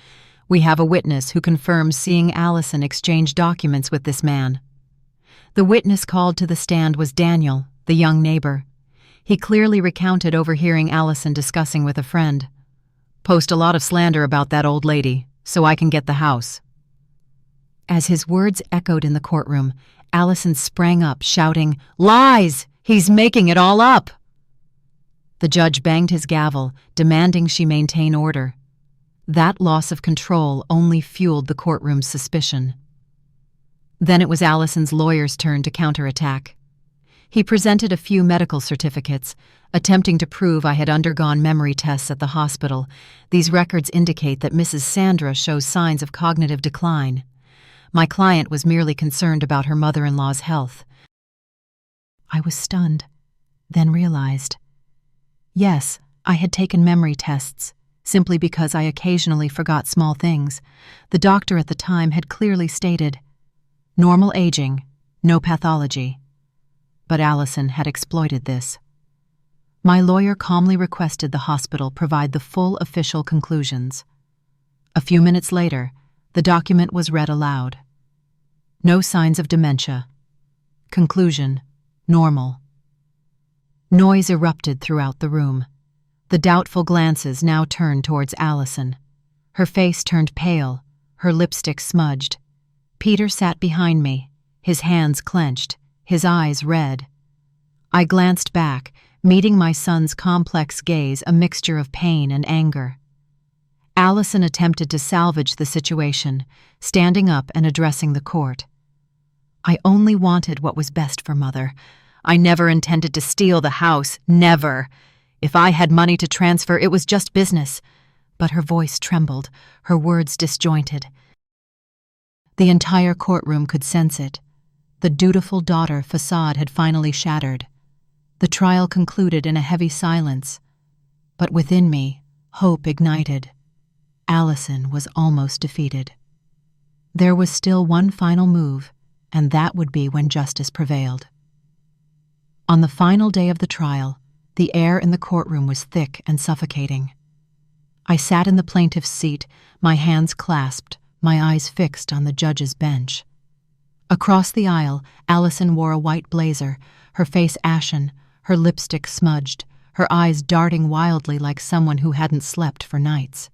We have a witness who confirms seeing Allison exchange documents with this man." The witness called to the stand was Daniel, the young neighbor. He clearly recounted overhearing Allison discussing with a friend. "Post a lot of slander about that old lady, so I can get the house." As his words echoed in the courtroom, Allison sprang up, shouting, "Lies! He's making it all up!" The judge banged his gavel, demanding she maintain order. That loss of control only fueled the courtroom's suspicion. Then it was Allison's lawyer's turn to counterattack. He presented a few medical certificates, attempting to prove I had undergone memory tests at the hospital. These records indicate that Mrs. Sandra shows signs of cognitive decline. My client was merely concerned about her mother-in-law's health. I was stunned, then realized. Yes, I had taken memory tests, simply because I occasionally forgot small things. The doctor at the time had clearly stated, "Normal aging, no pathology." But Allison had exploited this. My lawyer calmly requested the hospital provide the full official conclusions. A few minutes later, the document was read aloud. No signs of dementia. Conclusion: normal. Noise erupted throughout the room. The doubtful glances now turned towards Allison. Her face turned pale, her lipstick smudged. Peter sat behind me, his hands clenched, his eyes red. I glanced back, meeting my son's complex gaze a mixture of pain and anger. Allison attempted to salvage the situation, standing up and addressing the court. "I only wanted what was best for Mother. I never intended to steal the house, never. If I had money to transfer, it was just business." But her voice trembled, her words disjointed. The entire courtroom could sense it. The dutiful daughter facade had finally shattered. The trial concluded in a heavy silence. But within me, hope ignited. Allison was almost defeated. There was still one final move, and that would be when justice prevailed. On the final day of the trial, the air in the courtroom was thick and suffocating. I sat in the plaintiff's seat, my hands clasped, my eyes fixed on the judge's bench. Across the aisle, Allison wore a white blazer, her face ashen, her lipstick smudged, her eyes darting wildly like someone who hadn't slept for nights.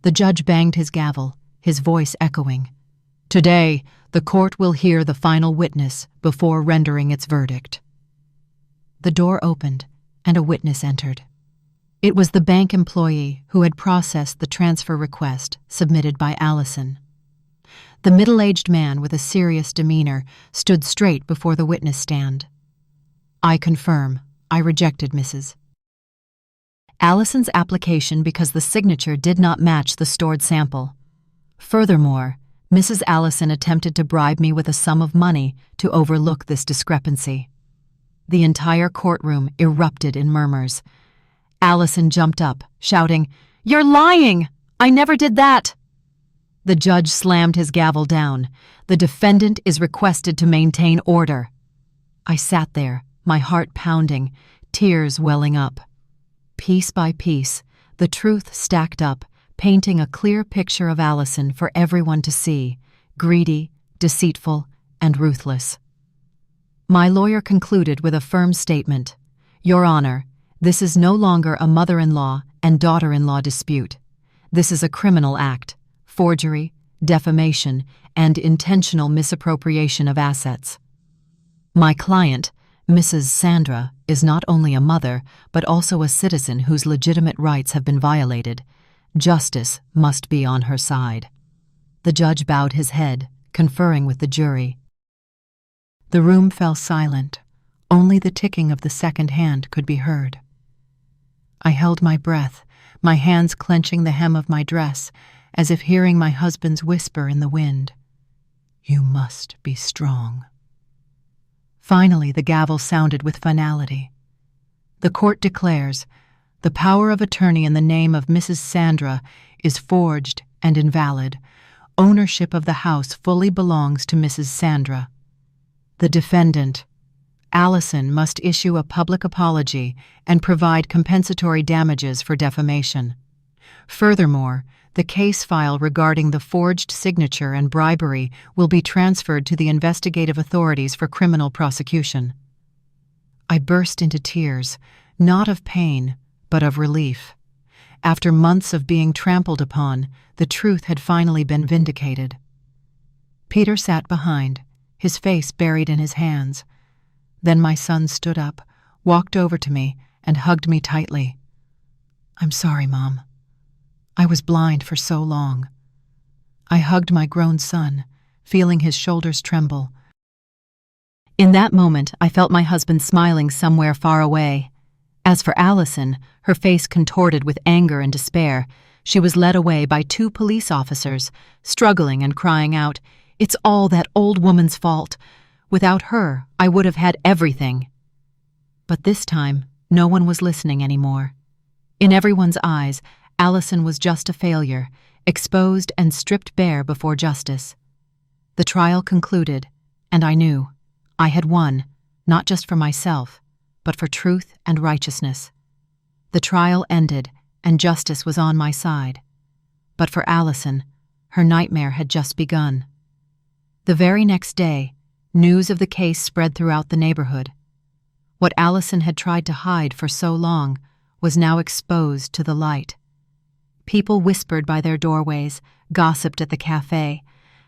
The judge banged his gavel, his voice echoing. "Today, the court will hear the final witness before rendering its verdict." The door opened, and a witness entered. It was the bank employee who had processed the transfer request submitted by Allison. The middle-aged man with a serious demeanor stood straight before the witness stand. "I confirm, I rejected Mrs. Allison's application because the signature did not match the stored sample. Furthermore, Mrs. Allison attempted to bribe me with a sum of money to overlook this discrepancy." The entire courtroom erupted in murmurs. Allison jumped up, shouting, "You're lying! I never did that!" The judge slammed his gavel down. "The defendant is requested to maintain order." I sat there, my heart pounding, tears welling up. Piece by piece, the truth stacked up, painting a clear picture of Allison for everyone to see, greedy, deceitful, and ruthless. My lawyer concluded with a firm statement. "Your Honor, this is no longer a mother-in-law and daughter-in-law dispute. This is a criminal act, forgery, defamation, and intentional misappropriation of assets. My client, Mrs. Sandra, is not only a mother, but also a citizen whose legitimate rights have been violated. Justice must be on her side." The judge bowed his head, conferring with the jury. The room fell silent. Only the ticking of the second hand could be heard. I held my breath, my hands clenching the hem of my dress, as if hearing my husband's whisper in the wind. "You must be strong." Finally, the gavel sounded with finality. The court declares, "The power of attorney in the name of Mrs. Sandra is forged and invalid. Ownership of the house fully belongs to Mrs. Sandra. The defendant, Allison, must issue a public apology and provide compensatory damages for defamation. Furthermore, the case file regarding the forged signature and bribery will be transferred to the investigative authorities for criminal prosecution." I burst into tears, not of pain, but of relief. After months of being trampled upon, the truth had finally been vindicated. Peter sat behind, his face buried in his hands. Then my son stood up, walked over to me, and hugged me tightly. "I'm sorry, Mom. I was blind for so long." I hugged my grown son, feeling his shoulders tremble. In that moment, I felt my husband smiling somewhere far away. As for Allison, her face contorted with anger and despair, she was led away by 2 police officers, struggling and crying out, "It's all that old woman's fault. Without her, I would have had everything." But this time, no one was listening anymore. In everyone's eyes, Allison was just a failure, exposed and stripped bare before justice. The trial concluded, and I knew I had won, not just for myself, but for truth and righteousness. The trial ended, and justice was on my side. But for Allison, her nightmare had just begun. The very next day, news of the case spread throughout the neighborhood. What Allison had tried to hide for so long was now exposed to the light. People whispered by their doorways, gossiped at the cafe.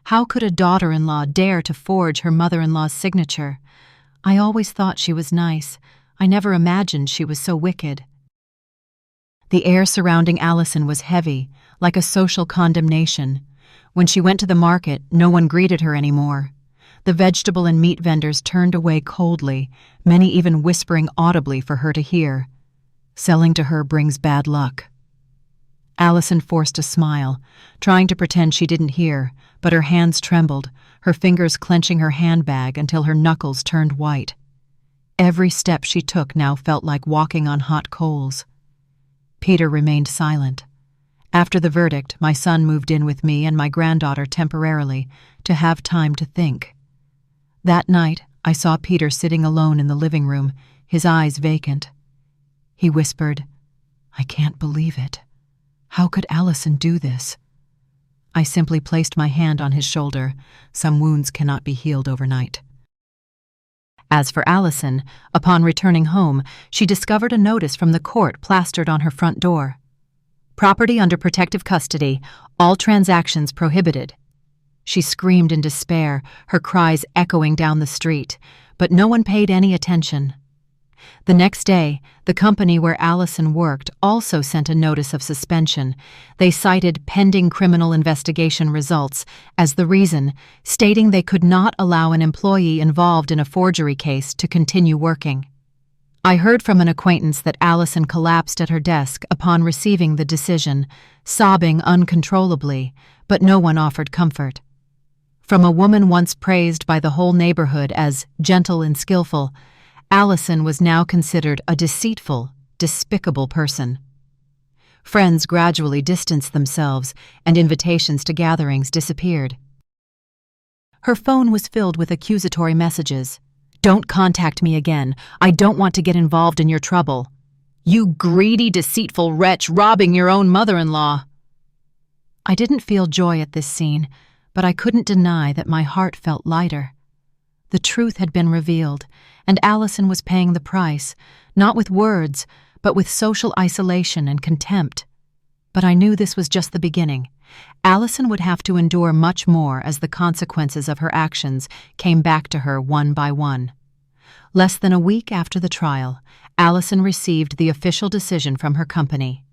How could a daughter-in-law dare to forge her mother-in-law's signature? I always thought she was nice. I never imagined she was so wicked. The air surrounding Allison was heavy, like a social condemnation. When she went to the market, no one greeted her anymore. The vegetable and meat vendors turned away coldly, many even whispering audibly for her to hear. Selling to her brings bad luck. Allison forced a smile, trying to pretend she didn't hear, but her hands trembled, her fingers clenching her handbag until her knuckles turned white. Every step she took now felt like walking on hot coals. Peter remained silent. After the verdict, my son moved in with me and my granddaughter temporarily, to have time to think. That night, I saw Peter sitting alone in the living room, his eyes vacant. He whispered, "I can't believe it. How could Allison do this? I simply placed my hand on his shoulder. Some wounds cannot be healed overnight. As for Allison, upon returning home, she discovered a notice from the court plastered on her front door. Property under protective custody, all transactions prohibited. She screamed in despair, her cries echoing down the street, but no one paid any attention. The next day, the company where Allison worked also sent a notice of suspension. They cited pending criminal investigation results as the reason, stating they could not allow an employee involved in a forgery case to continue working. I heard from an acquaintance that Allison collapsed at her desk upon receiving the decision, sobbing uncontrollably, but no one offered comfort. From a woman once praised by the whole neighborhood as gentle and skillful, Allison was now considered a deceitful, despicable person. Friends gradually distanced themselves, and invitations to gatherings disappeared. Her phone was filled with accusatory messages. "Don't contact me again. I don't want to get involved in your trouble. You greedy, deceitful wretch robbing your own mother-in-law." I didn't feel joy at this scene, but I couldn't deny that my heart felt lighter. The truth had been revealed, and Allison was paying the price, not with words, but with social isolation and contempt. But I knew this was just the beginning. Allison would have to endure much more as the consequences of her actions came back to her one by one. Less than a week after the trial, Allison received the official decision from her company.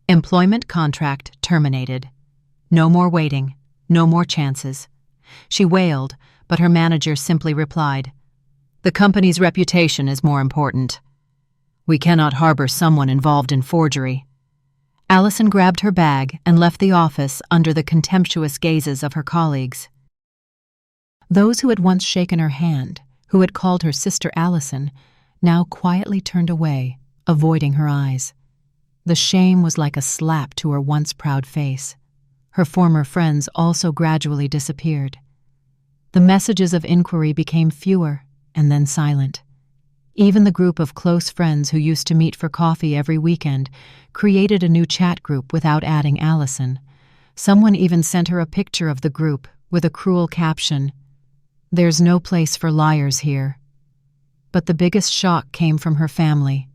Employment contract terminated. No more waiting, no more chances. She wailed, but her manager simply replied, "The company's reputation is more important. We cannot harbor someone involved in forgery." Allison grabbed her bag and left the office under the contemptuous gazes of her colleagues. Those who had once shaken her hand, who had called her Sister Allison, now quietly turned away, avoiding her eyes. The shame was like a slap to her once proud face. Her former friends also gradually disappeared. The messages of inquiry became fewer and then silent. Even the group of close friends who used to meet for coffee every weekend created a new chat group without adding Allison. Someone even sent her a picture of the group with a cruel caption, "There's no place for liars here." But the biggest shock came from her family.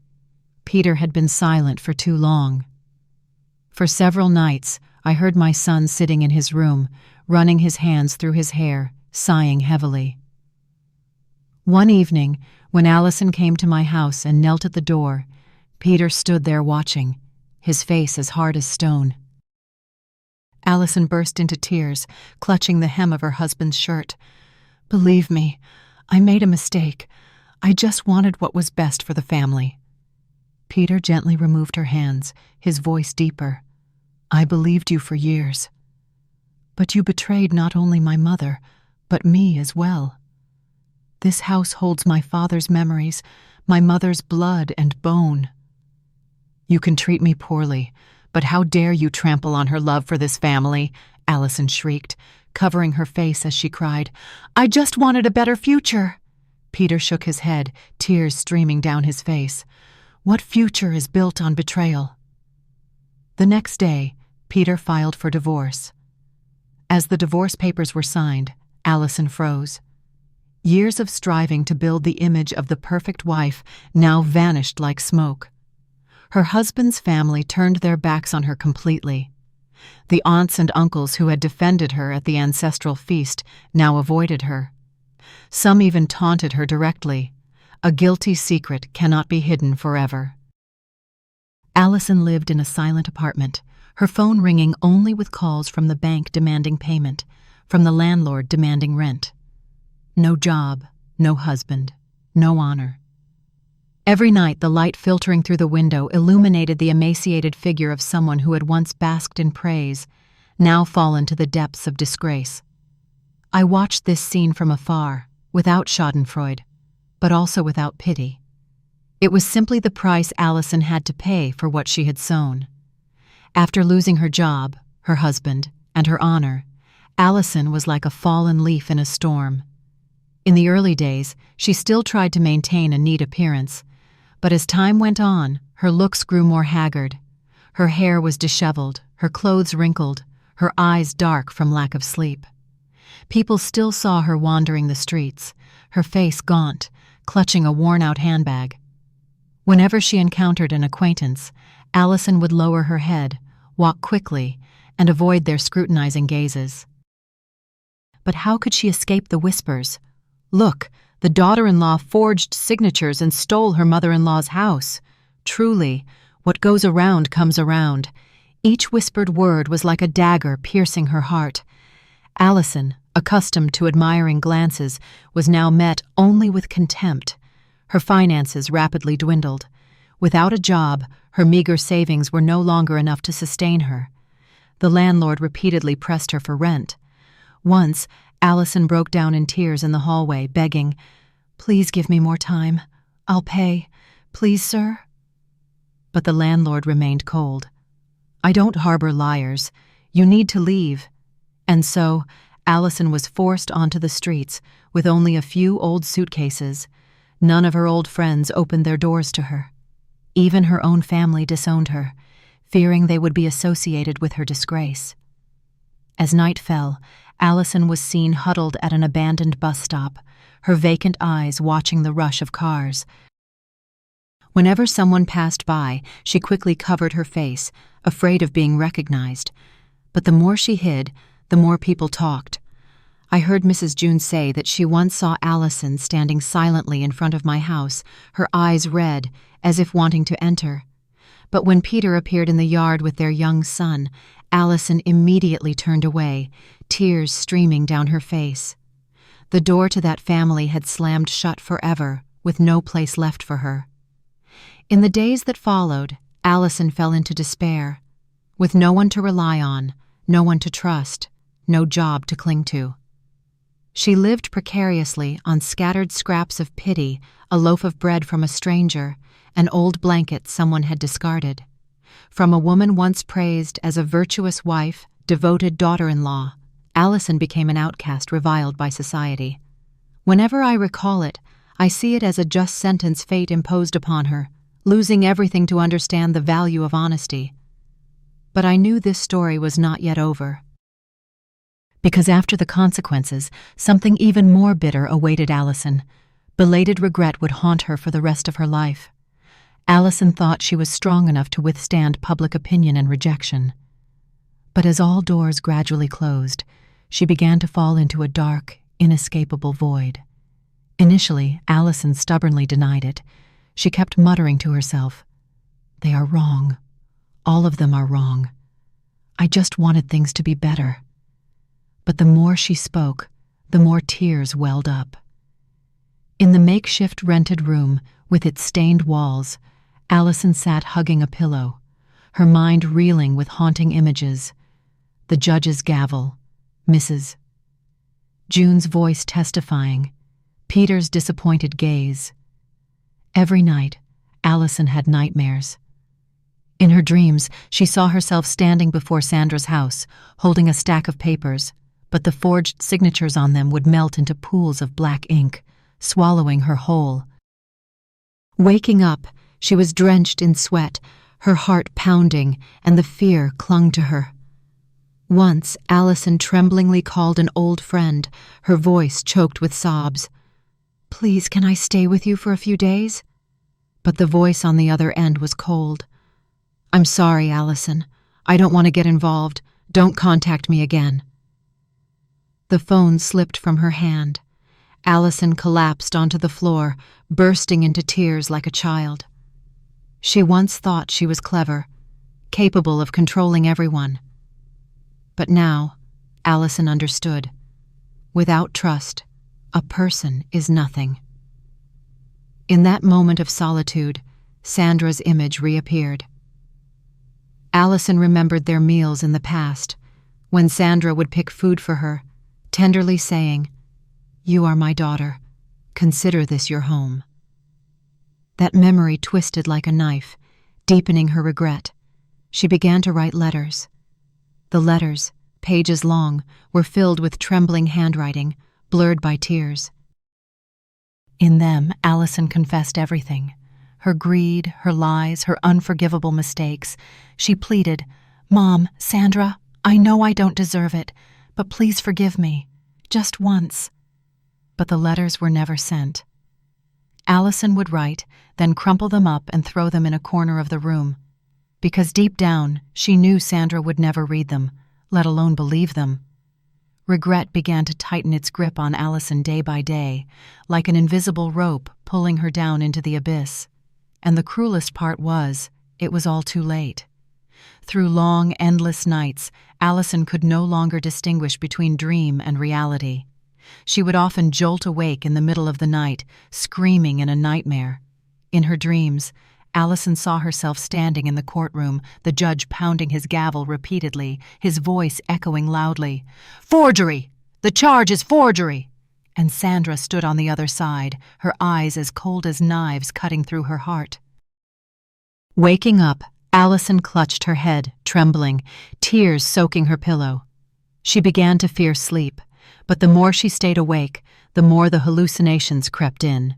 Peter had been silent for too long. For several nights, I heard my son sitting in his room, running his hands through his hair, sighing heavily. One evening, when Allison came to my house and knelt at the door, Peter stood there watching, his face as hard as stone. Allison burst into tears, clutching the hem of her husband's shirt. "Believe me, I made a mistake. I just wanted what was best for the family." Peter gently removed her hands, his voice deeper. "I believed you for years. But you betrayed not only my mother, but me as well. This house holds my father's memories, my mother's blood and bone. You can treat me poorly, but how dare you trample on her love for this family?" Allison shrieked, covering her face as she cried, "I just wanted a better future." Peter shook his head, tears streaming down his face. "What future is built on betrayal?" The next day, Peter filed for divorce. As the divorce papers were signed, Allison froze. Years of striving to build the image of the perfect wife now vanished like smoke. Her husband's family turned their backs on her completely. The aunts and uncles who had defended her at the ancestral feast now avoided her. Some even taunted her directly. A guilty secret cannot be hidden forever. Allison lived in a silent apartment, her phone ringing only with calls from the bank demanding payment, from the landlord demanding rent. No job, no husband, no honor. Every night the light filtering through the window illuminated the emaciated figure of someone who had once basked in praise, now fallen to the depths of disgrace. I watched this scene from afar, without schadenfreude, but also without pity. It was simply the price Allison had to pay for what she had sown. After losing her job, her husband, and her honor, Allison was like a fallen leaf in a storm. In the early days, she still tried to maintain a neat appearance, but as time went on, her looks grew more haggard. Her hair was disheveled, her clothes wrinkled, her eyes dark from lack of sleep. People still saw her wandering the streets, her face gaunt, clutching a worn-out handbag. Whenever she encountered an acquaintance, Allison would lower her head, walk quickly, and avoid their scrutinizing gazes. But how could she escape the whispers? Look, the daughter-in-law forged signatures and stole her mother-in-law's house. Truly, what goes around comes around. Each whispered word was like a dagger piercing her heart. Allison, accustomed to admiring glances, was now met only with contempt. Her finances rapidly dwindled. Without a job, her meager savings were no longer enough to sustain her. The landlord repeatedly pressed her for rent. Once, Allison broke down in tears in the hallway, begging, "Please give me more time. I'll pay. Please, sir." But the landlord remained cold. "I don't harbor liars. You need to leave." And so, Allison was forced onto the streets with only a few old suitcases. None of her old friends opened their doors to her. Even her own family disowned her, fearing they would be associated with her disgrace. As night fell, Allison was seen huddled at an abandoned bus stop, her vacant eyes watching the rush of cars. Whenever someone passed by, she quickly covered her face, afraid of being recognized. But the more she hid, the more people talked. I heard Mrs. June say that she once saw Allison standing silently in front of my house, her eyes red, as if wanting to enter. But when Peter appeared in the yard with their young son, Allison immediately turned away, tears streaming down her face. The door to that family had slammed shut forever, with no place left for her. In the days that followed, Allison fell into despair. With no one to rely on, no one to trust, no job to cling to. She lived precariously on scattered scraps of pity, a loaf of bread from a stranger, an old blanket someone had discarded. From a woman once praised as a virtuous wife, devoted daughter-in-law, Allison became an outcast reviled by society. Whenever I recall it, I see it as a just sentence fate imposed upon her, losing everything to understand the value of honesty. But I knew this story was not yet over. Because after the consequences, something even more bitter awaited Allison. Belated regret would haunt her for the rest of her life. Allison thought she was strong enough to withstand public opinion and rejection. But as all doors gradually closed, she began to fall into a dark, inescapable void. Initially, Allison stubbornly denied it. She kept muttering to herself, "They are wrong. All of them are wrong. I just wanted things to be better." But the more she spoke, the more tears welled up. In the makeshift rented room, with its stained walls, Allison sat hugging a pillow, her mind reeling with haunting images. The judge's gavel, Mrs. June's voice testifying, Peter's disappointed gaze. Every night, Allison had nightmares. In her dreams, she saw herself standing before Sandra's house, holding a stack of papers, but the forged signatures on them would melt into pools of black ink, swallowing her whole. Waking up, she was drenched in sweat, her heart pounding, and the fear clung to her. Once, Allison tremblingly called an old friend, her voice choked with sobs. "Please, can I stay with you for a few days?" But the voice on the other end was cold. "I'm sorry, Allison. I don't want to get involved. Don't contact me again." The phone slipped from her hand. Allison collapsed onto the floor, bursting into tears like a child. She once thought she was clever, capable of controlling everyone. But now, Allison understood. Without trust, a person is nothing. In that moment of solitude, Sandra's image reappeared. Allison remembered their meals in the past, when Sandra would pick food for her, tenderly saying, "You are my daughter. Consider this your home." That memory twisted like a knife, deepening her regret. She began to write letters. The letters, pages long, were filled with trembling handwriting, blurred by tears. In them, Allison confessed everything. Her greed, her lies, her unforgivable mistakes. She pleaded, "Mom, Sandra, I know I don't deserve it, but please forgive me. Just once." But the letters were never sent. Allison would write, then crumple them up and throw them in a corner of the room. Because deep down, she knew Sandra would never read them, let alone believe them. Regret began to tighten its grip on Allison day by day, like an invisible rope pulling her down into the abyss. And the cruelest part was, it was all too late. Through long, endless nights, Allison could no longer distinguish between dream and reality. She would often jolt awake in the middle of the night, screaming in a nightmare. In her dreams, Allison saw herself standing in the courtroom, the judge pounding his gavel repeatedly, his voice echoing loudly, "Forgery! The charge is forgery!" And Sandra stood on the other side, her eyes as cold as knives cutting through her heart. Waking up, Allison clutched her head, trembling, tears soaking her pillow. She began to fear sleep, but the more she stayed awake, the more the hallucinations crept in.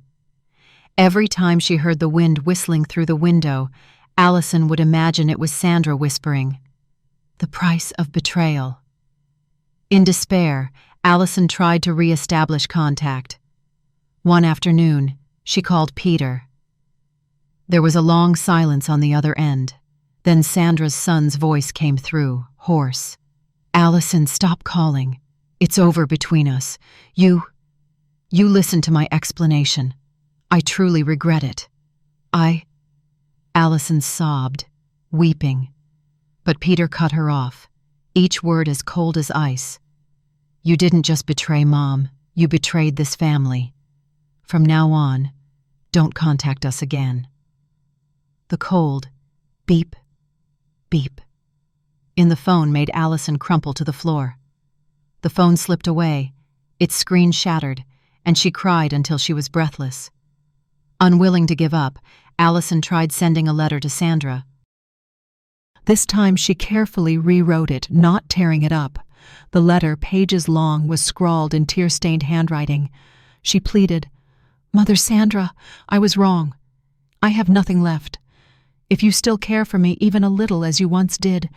Every time she heard the wind whistling through the window, Allison would imagine it was Sandra whispering, "The price of betrayal." In despair, Allison tried to re-establish contact. One afternoon, she called Peter. There was a long silence on the other end. Then Sandra's son's voice came through, hoarse. "Allison, stop calling. It's over between us. You listen to my explanation. I truly regret it. Allison sobbed, weeping. But Peter cut her off, each word as cold as ice. "You didn't just betray Mom, you betrayed this family. From now on, don't contact us again." The cold beep, beep in the phone made Allison crumple to the floor. The phone slipped away, its screen shattered, and she cried until she was breathless. Unwilling to give up, Allison tried sending a letter to Sandra. This time she carefully rewrote it, not tearing it up. The letter, pages long, was scrawled in tear-stained handwriting. She pleaded, "Mother Sandra, I was wrong. I have nothing left. If you still care for me even a little as you once did,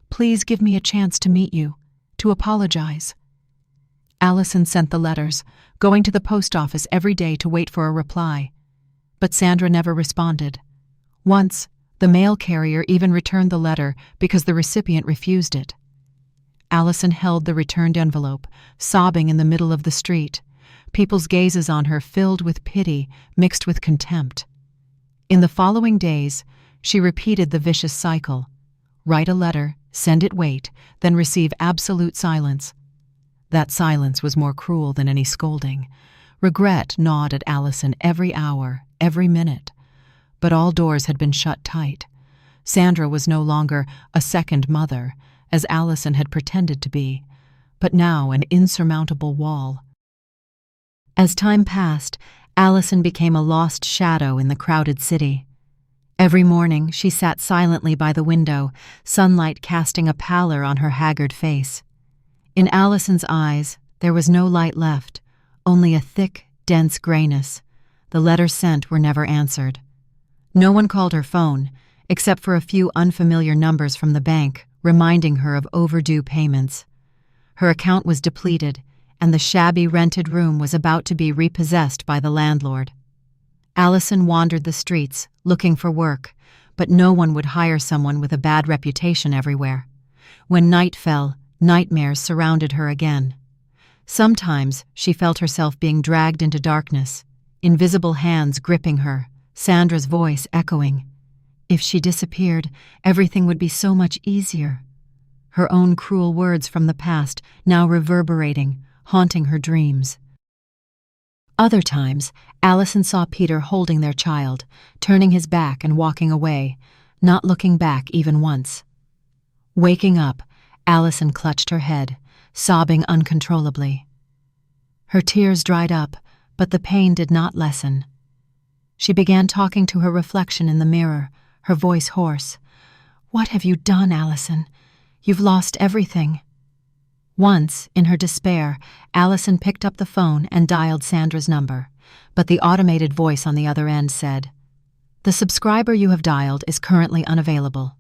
please give me a chance to meet you, to apologize." Allison sent the letters, going to the post office every day to wait for a reply. But Sandra never responded. Once, the mail carrier even returned the letter because the recipient refused it. Allison held the returned envelope, sobbing in the middle of the street, people's gazes on her filled with pity mixed with contempt. In the following days, she repeated the vicious cycle. Write a letter, send it wait, then receive absolute silence. That silence was more cruel than any scolding. Regret gnawed at Allison every hour, every minute. But all doors had been shut tight. Sandra was no longer a second mother, as Allison had pretended to be, but now an insurmountable wall. As time passed, Allison became a lost shadow in the crowded city. Every morning she sat silently by the window, sunlight casting a pallor on her haggard face. In Allison's eyes, there was no light left, only a thick, dense grayness. The letters sent were never answered. No one called her phone, except for a few unfamiliar numbers from the bank, reminding her of overdue payments. Her account was depleted, and the shabby rented room was about to be repossessed by the landlord. Allison wandered the streets, looking for work, but no one would hire someone with a bad reputation everywhere. When night fell, nightmares surrounded her again. Sometimes she felt herself being dragged into darkness, invisible hands gripping her, Sandra's voice echoing. If she disappeared, everything would be so much easier. Her own cruel words from the past now reverberating, haunting her dreams. Other times, Allison saw Peter holding their child, turning his back and walking away, not looking back even once. Waking up, Allison clutched her head, sobbing uncontrollably. Her tears dried up, but the pain did not lessen. She began talking to her reflection in the mirror, her voice hoarse. "What have you done, Allison? You've lost everything." Once, in her despair, Allison picked up the phone and dialed Sandra's number, but the automated voice on the other end said, "The subscriber you have dialed is currently unavailable."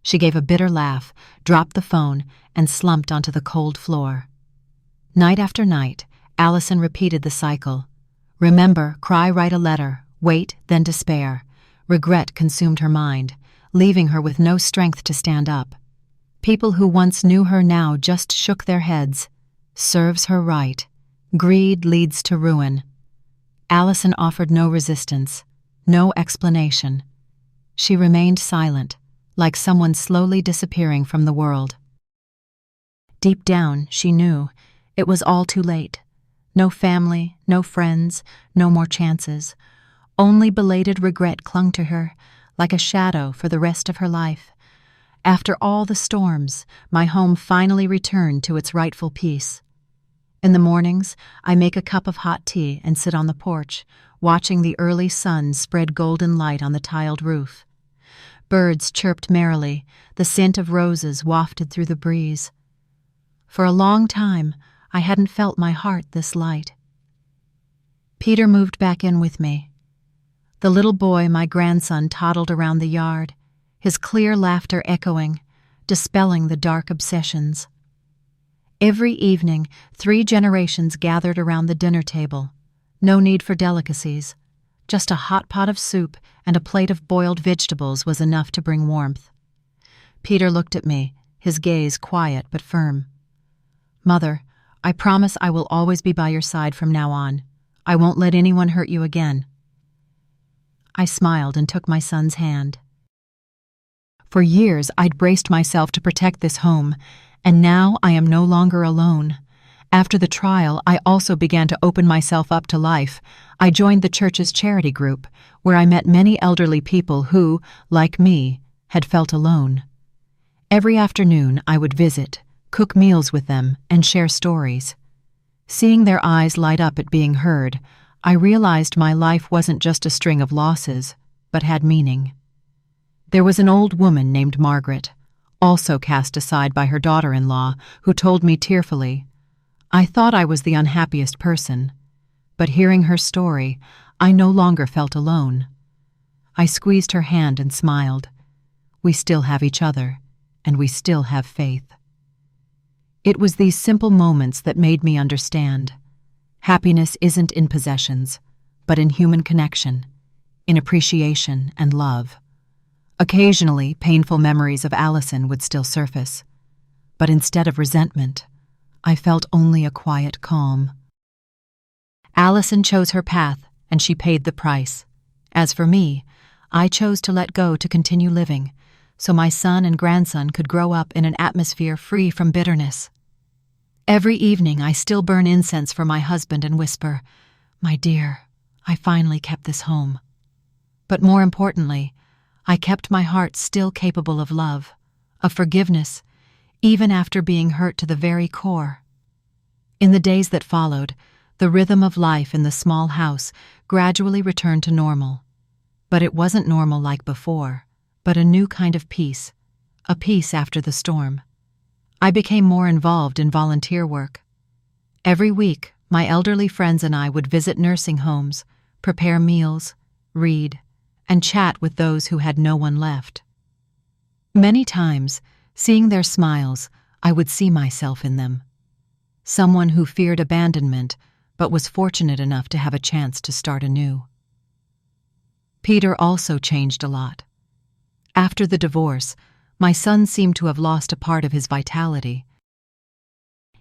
She gave a bitter laugh, dropped the phone, and slumped onto the cold floor. Night after night, Allison repeated the cycle. Remember, cry, write a letter, wait, then despair. Regret consumed her mind, leaving her with no strength to stand up. People who once knew her now just shook their heads. Serves her right. Greed leads to ruin. Allison offered no resistance, no explanation. She remained silent, like someone slowly disappearing from the world. Deep down, she knew it was all too late. No family, no friends, no more chances. Only belated regret clung to her, like a shadow for the rest of her life. After all the storms, my home finally returned to its rightful peace. In the mornings, I make a cup of hot tea and sit on the porch, watching the early sun spread golden light on the tiled roof. Birds chirped merrily, the scent of roses wafted through the breeze. For a long time, I hadn't felt my heart this light. Peter moved back in with me. The little boy, my grandson, toddled around the yard, his clear laughter echoing, dispelling the dark obsessions. Every evening, 3 generations gathered around the dinner table. No need for delicacies. Just a hot pot of soup and a plate of boiled vegetables was enough to bring warmth. Peter looked at me, his gaze quiet but firm. Mother, I promise I will always be by your side from now on. I won't let anyone hurt you again. I smiled and took my son's hand. For years, I'd braced myself to protect this home, and now I am no longer alone. After the trial, I also began to open myself up to life. I joined the church's charity group, where I met many elderly people who, like me, had felt alone. Every afternoon, I would visit, cook meals with them, and share stories. Seeing their eyes light up at being heard, I realized my life wasn't just a string of losses, but had meaning. There was an old woman named Margaret, also cast aside by her daughter-in-law, who told me tearfully, I thought I was the unhappiest person, but hearing her story, I no longer felt alone. I squeezed her hand and smiled. We still have each other, and we still have faith. It was these simple moments that made me understand. Happiness isn't in possessions, but in human connection, in appreciation and love. Occasionally, painful memories of Allison would still surface, but instead of resentment, I felt only a quiet calm. Allison chose her path, and she paid the price. As for me, I chose to let go to continue living, so my son and grandson could grow up in an atmosphere free from bitterness. Every evening, I still burn incense for my husband and whisper, My dear, I finally kept this home. But more importantly, I kept my heart still capable of love, of forgiveness, even after being hurt to the very core. In the days that followed, the rhythm of life in the small house gradually returned to normal. But it wasn't normal like before, but a new kind of peace, a peace after the storm. I became more involved in volunteer work. Every week, my elderly friends and I would visit nursing homes, prepare meals, read, and chat with those who had no one left. Many times, seeing their smiles, I would see myself in them. Someone who feared abandonment, but was fortunate enough to have a chance to start anew. Peter also changed a lot. After the divorce, my son seemed to have lost a part of his vitality.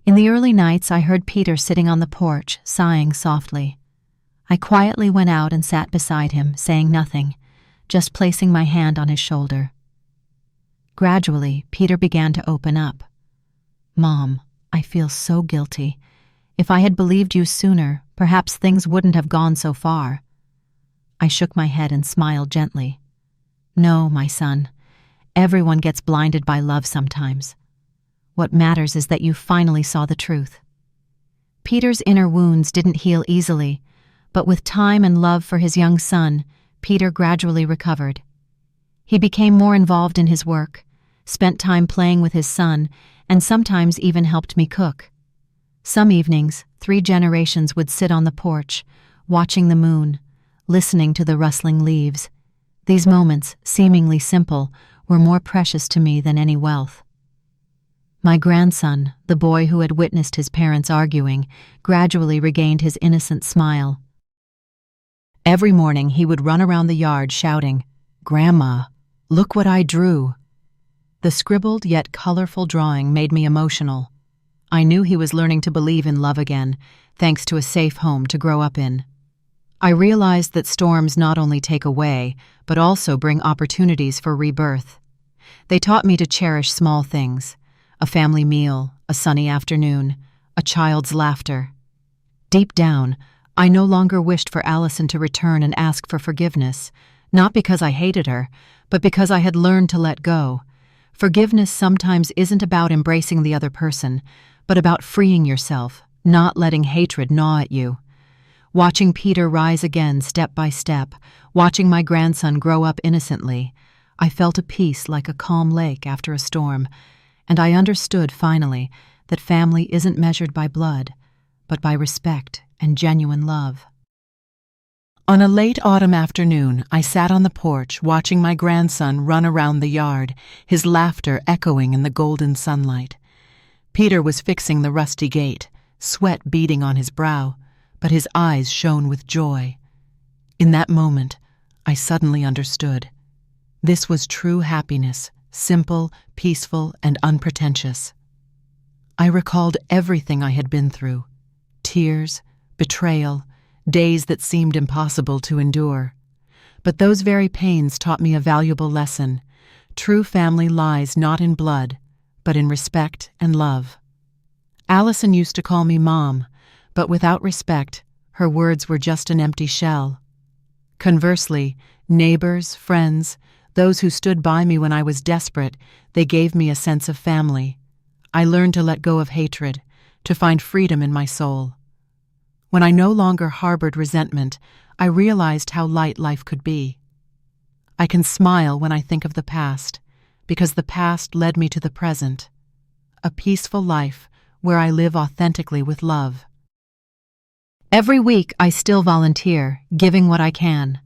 In the early nights, I heard Peter sitting on the porch, sighing softly. I quietly went out and sat beside him, saying nothing, just placing my hand on his shoulder. Gradually, Peter began to open up. Mom, I feel so guilty. If I had believed you sooner, perhaps things wouldn't have gone so far. I shook my head and smiled gently. No, my son. Everyone gets blinded by love sometimes. What matters is that you finally saw the truth. Peter's inner wounds didn't heal easily, but with time and love for his young son, Peter gradually recovered. He became more involved in his work, spent time playing with his son, and sometimes even helped me cook. Some evenings, 3 generations would sit on the porch, watching the moon, listening to the rustling leaves. These moments, seemingly simple, were more precious to me than any wealth. My grandson, the boy who had witnessed his parents arguing, gradually regained his innocent smile. Every morning he would run around the yard shouting, "Grandma, look what I drew." The scribbled yet colorful drawing made me emotional. I knew he was learning to believe in love again, thanks to a safe home to grow up in. I realized that storms not only take away, but also bring opportunities for rebirth. They taught me to cherish small things: a family meal, a sunny afternoon, a child's laughter. Deep down, I no longer wished for Allison to return and ask for forgiveness, not because I hated her, but because I had learned to let go. Forgiveness sometimes isn't about embracing the other person, but about freeing yourself, not letting hatred gnaw at you. Watching Peter rise again step by step, watching my grandson grow up innocently, I felt a peace like a calm lake after a storm, and I understood finally that family isn't measured by blood, but by respect and genuine love. On a late autumn afternoon, I sat on the porch watching my grandson run around the yard, his laughter echoing in the golden sunlight. Peter was fixing the rusty gate, sweat beading on his brow, but his eyes shone with joy. In that moment, I suddenly understood. This was true happiness, simple, peaceful, and unpretentious. I recalled everything I had been through: tears, betrayal, days that seemed impossible to endure. But those very pains taught me a valuable lesson. True family lies not in blood, but in respect and love. Allison used to call me Mom, but without respect, her words were just an empty shell. Conversely, neighbors, friends, those who stood by me when I was desperate, they gave me a sense of family. I learned to let go of hatred, to find freedom in my soul. When I no longer harbored resentment, I realized how light life could be. I can smile when I think of the past, because the past led me to the present, a peaceful life where I live authentically with love. Every week I still volunteer, giving what I can.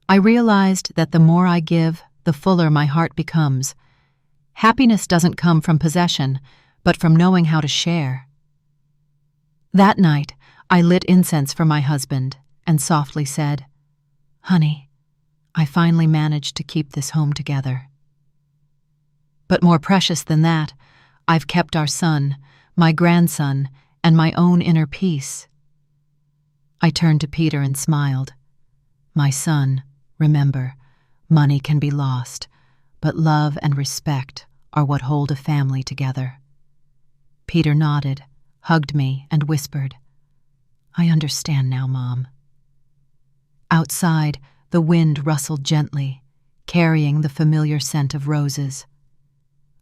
I realized that the more I give, the fuller my heart becomes. Happiness doesn't come from possession, but from knowing how to share. That night, I lit incense for my husband and softly said, "Honey, I finally managed to keep this home together." But more precious than that, I've kept our son, my grandson, and my own inner peace. I turned to Peter and smiled. "My son, remember, money can be lost, but love and respect are what hold a family together." Peter nodded, hugged me, and whispered, "I understand now, Mom." Outside, the wind rustled gently, carrying the familiar scent of roses.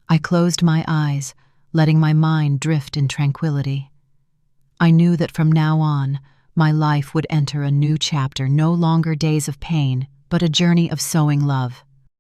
I closed my eyes, letting my mind drift in tranquility. I knew that from now on, my life would enter a new chapter, no longer days of pain, but a journey of sowing love.